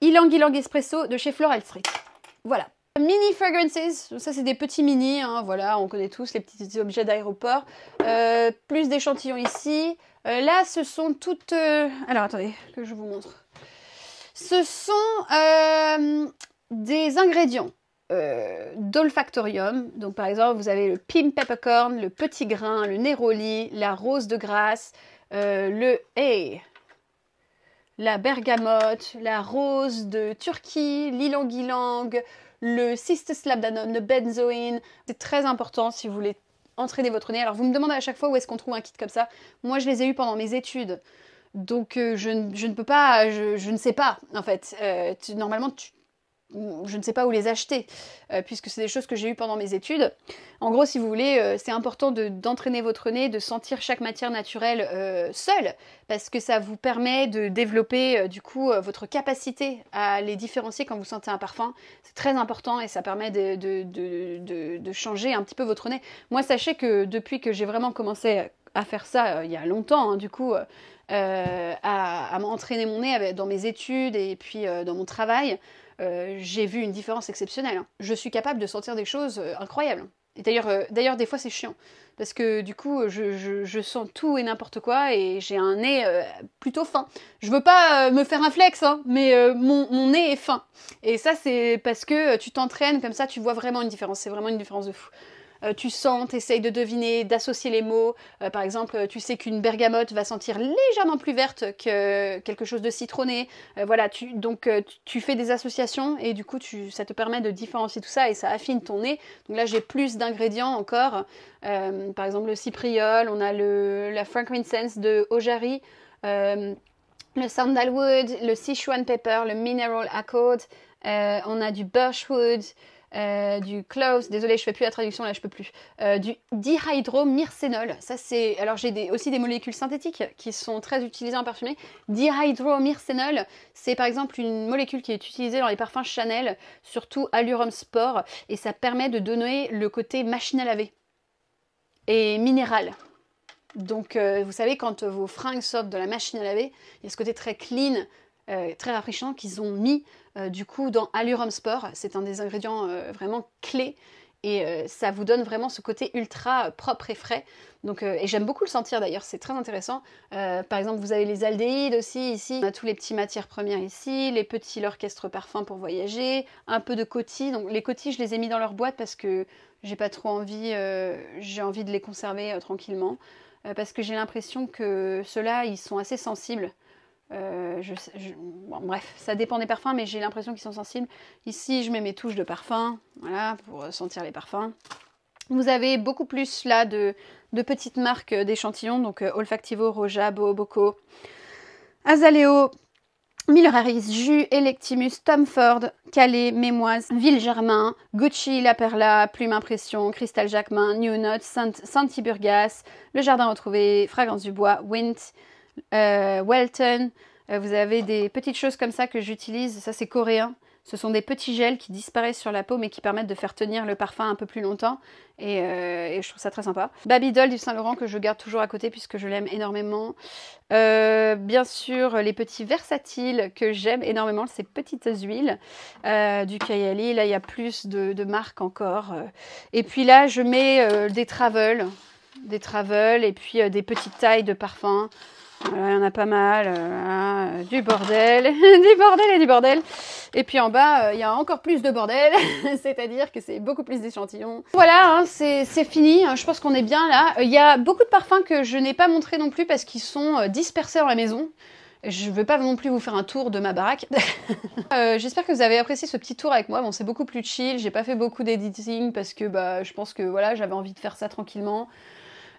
Ylang Ylang Espresso de chez Floral Street. Voilà. Mini fragrances, ça c'est des petits mini, hein, voilà, on connaît tous les petits objets d'aéroport. Plus d'échantillons ici. Là, ce sont toutes... Alors, attendez, que je vous montre. Ce sont des ingrédients d'olfactorium. Donc, par exemple, vous avez le pim peppercorn, le petit grain, le néroli, la rose de Grasse, la bergamote, la rose de Turquie, l'ylang ylang, le Cystislabdanum, le benzoïne. C'est très important si vous voulez entraîner votre nez. Alors vous me demandez à chaque fois où est-ce qu'on trouve un kit comme ça. Moi je les ai eus pendant mes études. Donc je ne peux pas, je ne sais pas en fait. Normalement je ne sais pas où les acheter, puisque c'est des choses que j'ai eues pendant mes études. En gros, si vous voulez, c'est important d'entraîner votre nez, de sentir chaque matière naturelle seule, parce que ça vous permet de développer du coup votre capacité à les différencier quand vous sentez un parfum. C'est très important et ça permet de changer un petit peu votre nez. Moi, sachez que depuis que j'ai vraiment commencé à faire ça il y a longtemps, hein, du coup, à m'entraîner mon nez dans mes études et puis dans mon travail, j'ai vu une différence exceptionnelle. Hein. Je suis capable de sentir des choses incroyables. Et d'ailleurs, des fois, c'est chiant. Parce que du coup, je sens tout et n'importe quoi et j'ai un nez plutôt fin. Je veux pas me faire un flex, hein, mais mon nez est fin. Et ça, c'est parce que tu t'entraînes, comme ça, tu vois vraiment une différence. C'est vraiment une différence de fou. Tu sens, t'essayes de deviner, d'associer les mots. Par exemple, tu sais qu'une bergamote va sentir légèrement plus verte que quelque chose de citronné. Voilà, tu fais des associations et du coup, ça te permet de différencier tout ça et ça affine ton nez. Donc là, j'ai plus d'ingrédients encore. Par exemple, le cypriol, on a la frankincense de Ojari, le sandalwood, le Sichuan pepper, le mineral accord, on a du birchwood, du clove, désolé je fais plus la traduction là, je peux plus, du dihydromyrcénol, ça c'est, alors j'ai aussi des molécules synthétiques qui sont très utilisées en parfumerie. Dihydromyrcénol, c'est par exemple une molécule qui est utilisée dans les parfums Chanel, surtout Allurum Sport, et ça permet de donner le côté machine à laver et minéral. Donc vous savez quand vos fringues sortent de la machine à laver, il y a ce côté très clean, très rafraîchissant qu'ils ont mis du coup dans Allurum Sport. C'est un des ingrédients vraiment clés et ça vous donne vraiment ce côté ultra propre et frais. Donc, et j'aime beaucoup le sentir d'ailleurs, c'est très intéressant. Par exemple, vous avez les aldéhydes aussi ici. On a tous les petits matières premières ici, les petits l'orchestre parfum pour voyager, un peu de coty. Donc les coty, je les ai mis dans leur boîte parce que j'ai pas trop envie, j'ai envie de les conserver tranquillement. Parce que j'ai l'impression que ceux-là, ils sont assez sensibles. Bon, bref, ça dépend des parfums, mais j'ai l'impression qu'ils sont sensibles. Ici, je mets mes touches de parfum, voilà, pour sentir les parfums. Vous avez beaucoup plus là de petites marques d'échantillons, donc Olfactivo, Roja, Boco, Azaleo, Miller Harris, Jus, Electimus, Tom Ford, Calais, Mémoise, Ville-Germain, Gucci, La Perla, Plume Impression, Cristal Jacquemin, New Note, Saint-Tiburgas, Le Jardin Retrouvé, Fragrance du Bois, Wint, Welton. Vous avez des petites choses comme ça que j'utilise, ça c'est coréen. Ce sont des petits gels qui disparaissent sur la peau mais qui permettent de faire tenir le parfum un peu plus longtemps et je trouve ça très sympa. Babydol du Saint Laurent que je garde toujours à côté puisque je l'aime énormément. Bien sûr les petits versatiles que j'aime énormément, ces petites huiles du Kayali. Là il y a plus de marques encore. Et puis là je mets des travels et puis des petites tailles de parfums. Voilà, il y en a pas mal, du bordel, du bordel et du bordel. Et puis en bas, il y a encore plus de bordel, c'est-à-dire que c'est beaucoup plus d'échantillons. Voilà, hein, c'est fini, je pense qu'on est bien là. Il y a beaucoup de parfums que je n'ai pas montré non plus parce qu'ils sont dispersés dans la maison. Je ne veux pas non plus vous faire un tour de ma baraque. J'espère que vous avez apprécié ce petit tour avec moi. Bon, c'est beaucoup plus chill, j'ai pas fait beaucoup d'editing parce que je pense que voilà, j'avais envie de faire ça tranquillement.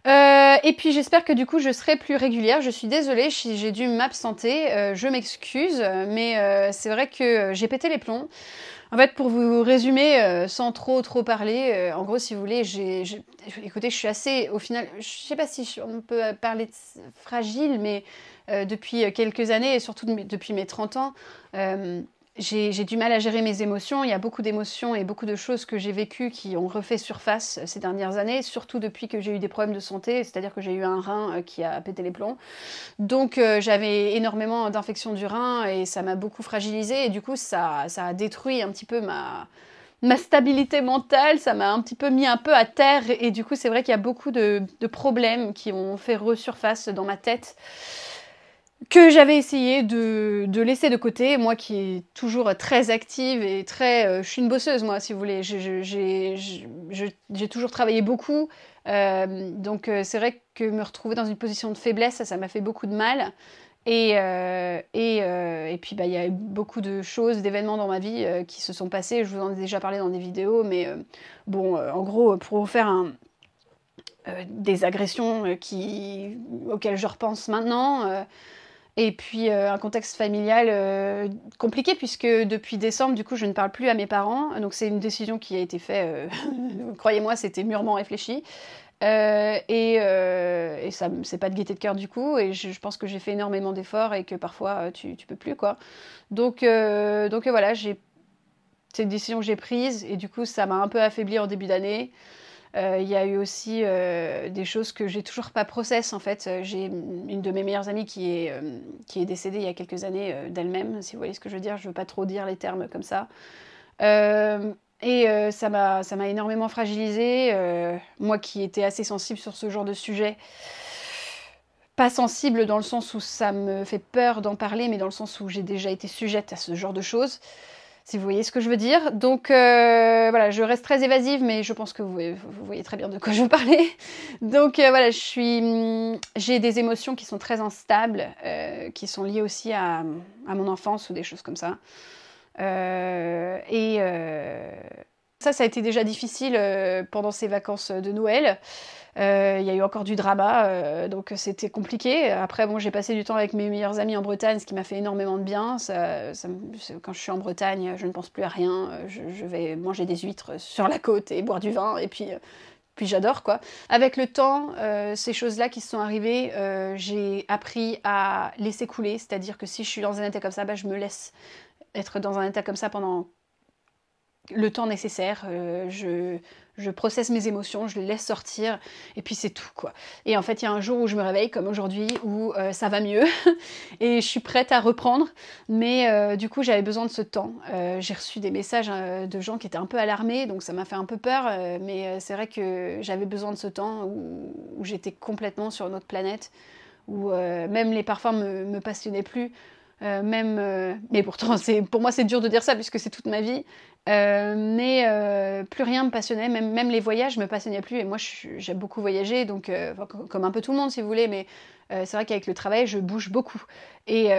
Et puis j'espère que du coup je serai plus régulière. Je suis désolée si j'ai dû m'absenter, je m'excuse, mais c'est vrai que j'ai pété les plombs. En fait, pour vous résumer, sans trop parler, en gros, si vous voulez, écoutez, je suis assez, au final, je sais pas si on peut parler de fragile, mais depuis quelques années, et surtout depuis mes 30 ans, j'ai du mal à gérer mes émotions. Il y a beaucoup d'émotions et beaucoup de choses que j'ai vécues qui ont refait surface ces dernières années, surtout depuis que j'ai eu des problèmes de santé, c'est-à-dire que j'ai eu un rein qui a pété les plombs. Donc j'avais énormément d'infections du rein et ça m'a beaucoup fragilisée et du coup ça a détruit un petit peu ma stabilité mentale, ça m'a un petit peu mis un peu à terre et du coup c'est vrai qu'il y a beaucoup de problèmes qui ont fait resurface dans ma tête que j'avais essayé de laisser de côté, moi qui est toujours très active et très... je suis une bosseuse, moi, si vous voulez. J'ai toujours travaillé beaucoup, donc c'est vrai que me retrouver dans une position de faiblesse, ça m'a fait beaucoup de mal. Et puis, il y a eu beaucoup de choses, d'événements dans ma vie qui se sont passés. Je vous en ai déjà parlé dans des vidéos, mais bon, en gros, pour vous faire des agressions auxquelles je repense maintenant... Et puis un contexte familial compliqué puisque depuis décembre, du coup, je ne parle plus à mes parents. Donc c'est une décision qui a été faite, croyez-moi, c'était mûrement réfléchi. Et ça, c'est pas de gaieté de cœur du coup. Et je pense que j'ai fait énormément d'efforts et que parfois tu peux plus quoi. Donc voilà, c'est une décision que j'ai prise et du coup ça m'a un peu affaiblie en début d'année. Il y a eu aussi des choses que j'ai toujours pas process en fait. J'ai une de mes meilleures amies qui est décédée il y a quelques années d'elle-même, si vous voyez ce que je veux dire. Je veux pas trop dire les termes comme ça. Ça m'a énormément fragilisée. Moi qui étais assez sensible sur ce genre de sujet. Pas sensible dans le sens où ça me fait peur d'en parler, mais dans le sens où j'ai déjà été sujette à ce genre de choses. Si vous voyez ce que je veux dire. Donc voilà, je reste très évasive, mais je pense que vous voyez très bien de quoi je veux parler. Donc voilà, j'ai des émotions qui sont très instables, qui sont liées aussi à mon enfance ou des choses comme ça. Ça a été déjà difficile pendant ces vacances de Noël. Il y a eu encore du drama, donc c'était compliqué. Après, bon, j'ai passé du temps avec mes meilleurs amis en Bretagne, ce qui m'a fait énormément de bien. Quand je suis en Bretagne, je ne pense plus à rien. Je vais manger des huîtres sur la côte et boire du vin, et puis j'adore, quoi. Avec le temps, ces choses-là qui se sont arrivées, j'ai appris à laisser couler. C'est-à-dire que si je suis dans un état comme ça, bah, je me laisse être dans un état comme ça pendant le temps nécessaire, je processe mes émotions, je les laisse sortir, et puis c'est tout, quoi. Et en fait, il y a un jour où je me réveille, comme aujourd'hui, où ça va mieux, et je suis prête à reprendre, mais du coup, j'avais besoin de ce temps. J'ai reçu des messages de gens qui étaient un peu alarmés, donc ça m'a fait un peu peur, mais c'est vrai que j'avais besoin de ce temps où j'étais complètement sur une autre planète, où même les parfums me passionnaient plus. Mais pourtant, pour moi, c'est dur de dire ça puisque c'est toute ma vie. Mais plus rien me passionnait, même les voyages me passionnaient plus. Et moi, j'aime beaucoup voyager, donc comme un peu tout le monde, si vous voulez. Mais c'est vrai qu'avec le travail, je bouge beaucoup. Et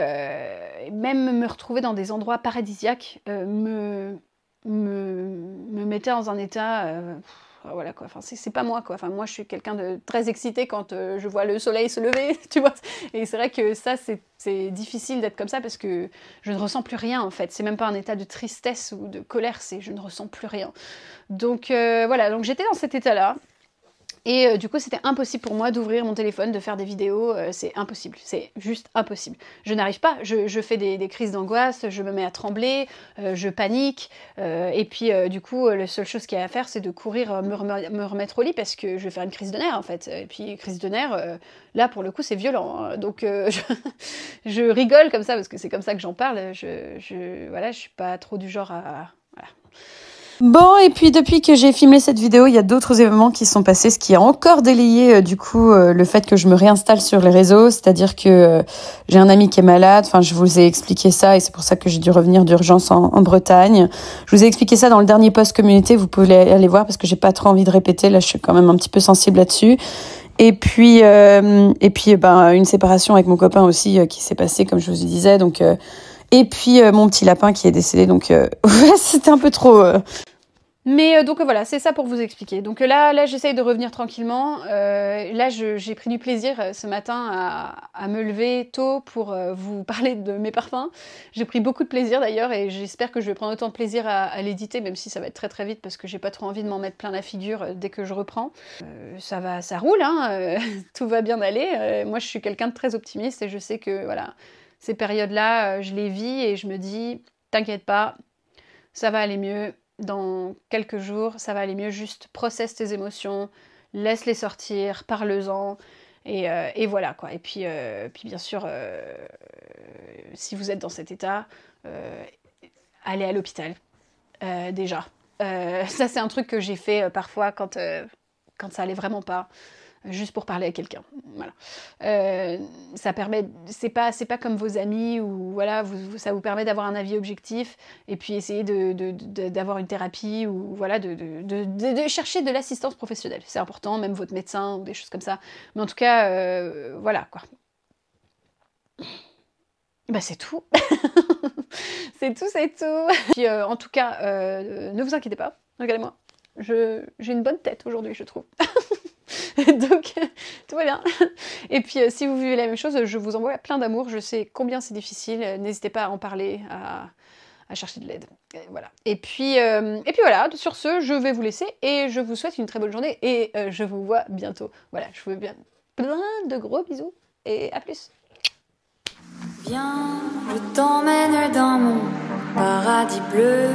même me retrouver dans des endroits paradisiaques me mettait dans un état. Voilà quoi, enfin c'est pas moi quoi, enfin moi je suis quelqu'un de très excité quand je vois le soleil se lever, tu vois, et c'est vrai que ça c'est difficile d'être comme ça parce que je ne ressens plus rien en fait, c'est même pas un état de tristesse ou de colère, c'est je ne ressens plus rien. Donc voilà, donc j'étais dans cet état-là. Et du coup, c'était impossible pour moi d'ouvrir mon téléphone, de faire des vidéos. C'est impossible, c'est juste impossible. Je n'arrive pas, je fais des crises d'angoisse, je me mets à trembler, je panique. Et puis, du coup, la seule chose qu'il y a à faire, c'est de courir me remettre au lit parce que je vais faire une crise de nerfs, en fait. Et puis, crise de nerfs, là, pour le coup, c'est violent. Hein. Donc, je rigole comme ça parce que c'est comme ça que j'en parle. Voilà, je suis pas trop du genre à... Voilà. Bon, et puis depuis que j'ai filmé cette vidéo, il y a d'autres événements qui sont passés, ce qui a encore délayé du coup le fait que je me réinstalle sur les réseaux, c'est-à-dire que j'ai un ami qui est malade, enfin je vous ai expliqué ça et c'est pour ça que j'ai dû revenir d'urgence en Bretagne. Je vous ai expliqué ça dans le dernier post communauté, vous pouvez aller voir parce que j'ai pas trop envie de répéter, là je suis quand même un petit peu sensible là-dessus. Et puis une séparation avec mon copain aussi qui s'est passée comme je vous disais, donc et puis mon petit lapin qui est décédé, donc ouais, c'était un peu trop... Mais donc voilà, c'est ça pour vous expliquer. Donc là j'essaye de revenir tranquillement. Là, j'ai pris du plaisir ce matin à me lever tôt pour vous parler de mes parfums. J'ai pris beaucoup de plaisir d'ailleurs et j'espère que je vais prendre autant de plaisir à l'éditer, même si ça va être très très vite parce que j'ai pas trop envie de m'en mettre plein la figure dès que je reprends. Ça roule, hein, tout va bien aller. Moi, je suis quelqu'un de très optimiste et je sais que voilà, ces périodes-là, je les vis et je me dis, t'inquiète pas, ça va aller mieux. Dans quelques jours, ça va aller mieux, juste processe tes émotions, laisse-les sortir, parle-en, et voilà quoi. Et puis bien sûr, si vous êtes dans cet état, allez à l'hôpital, déjà. Ça c'est un truc que j'ai fait parfois quand ça allait vraiment pas. Juste pour parler à quelqu'un, voilà. Ça permet, c'est pas comme vos amis ou voilà, ça vous permet d'avoir un avis objectif et puis essayer d'avoir une thérapie ou voilà, de chercher de l'assistance professionnelle. C'est important, même votre médecin ou des choses comme ça. Mais en tout cas, voilà quoi. Bah c'est tout. C'est tout. Puis en tout cas, ne vous inquiétez pas, regardez-moi. J'ai une bonne tête aujourd'hui, je trouve. Donc, tout va bien. Et puis, si vous vivez la même chose, je vous envoie plein d'amour. Je sais combien c'est difficile. N'hésitez pas à en parler, à chercher de l'aide. Voilà. Et puis voilà, sur ce, je vais vous laisser et je vous souhaite une très bonne journée et je vous vois bientôt. Voilà, je vous fais bien plein de gros bisous et à plus. Viens, je t'emmène dans mon paradis bleu.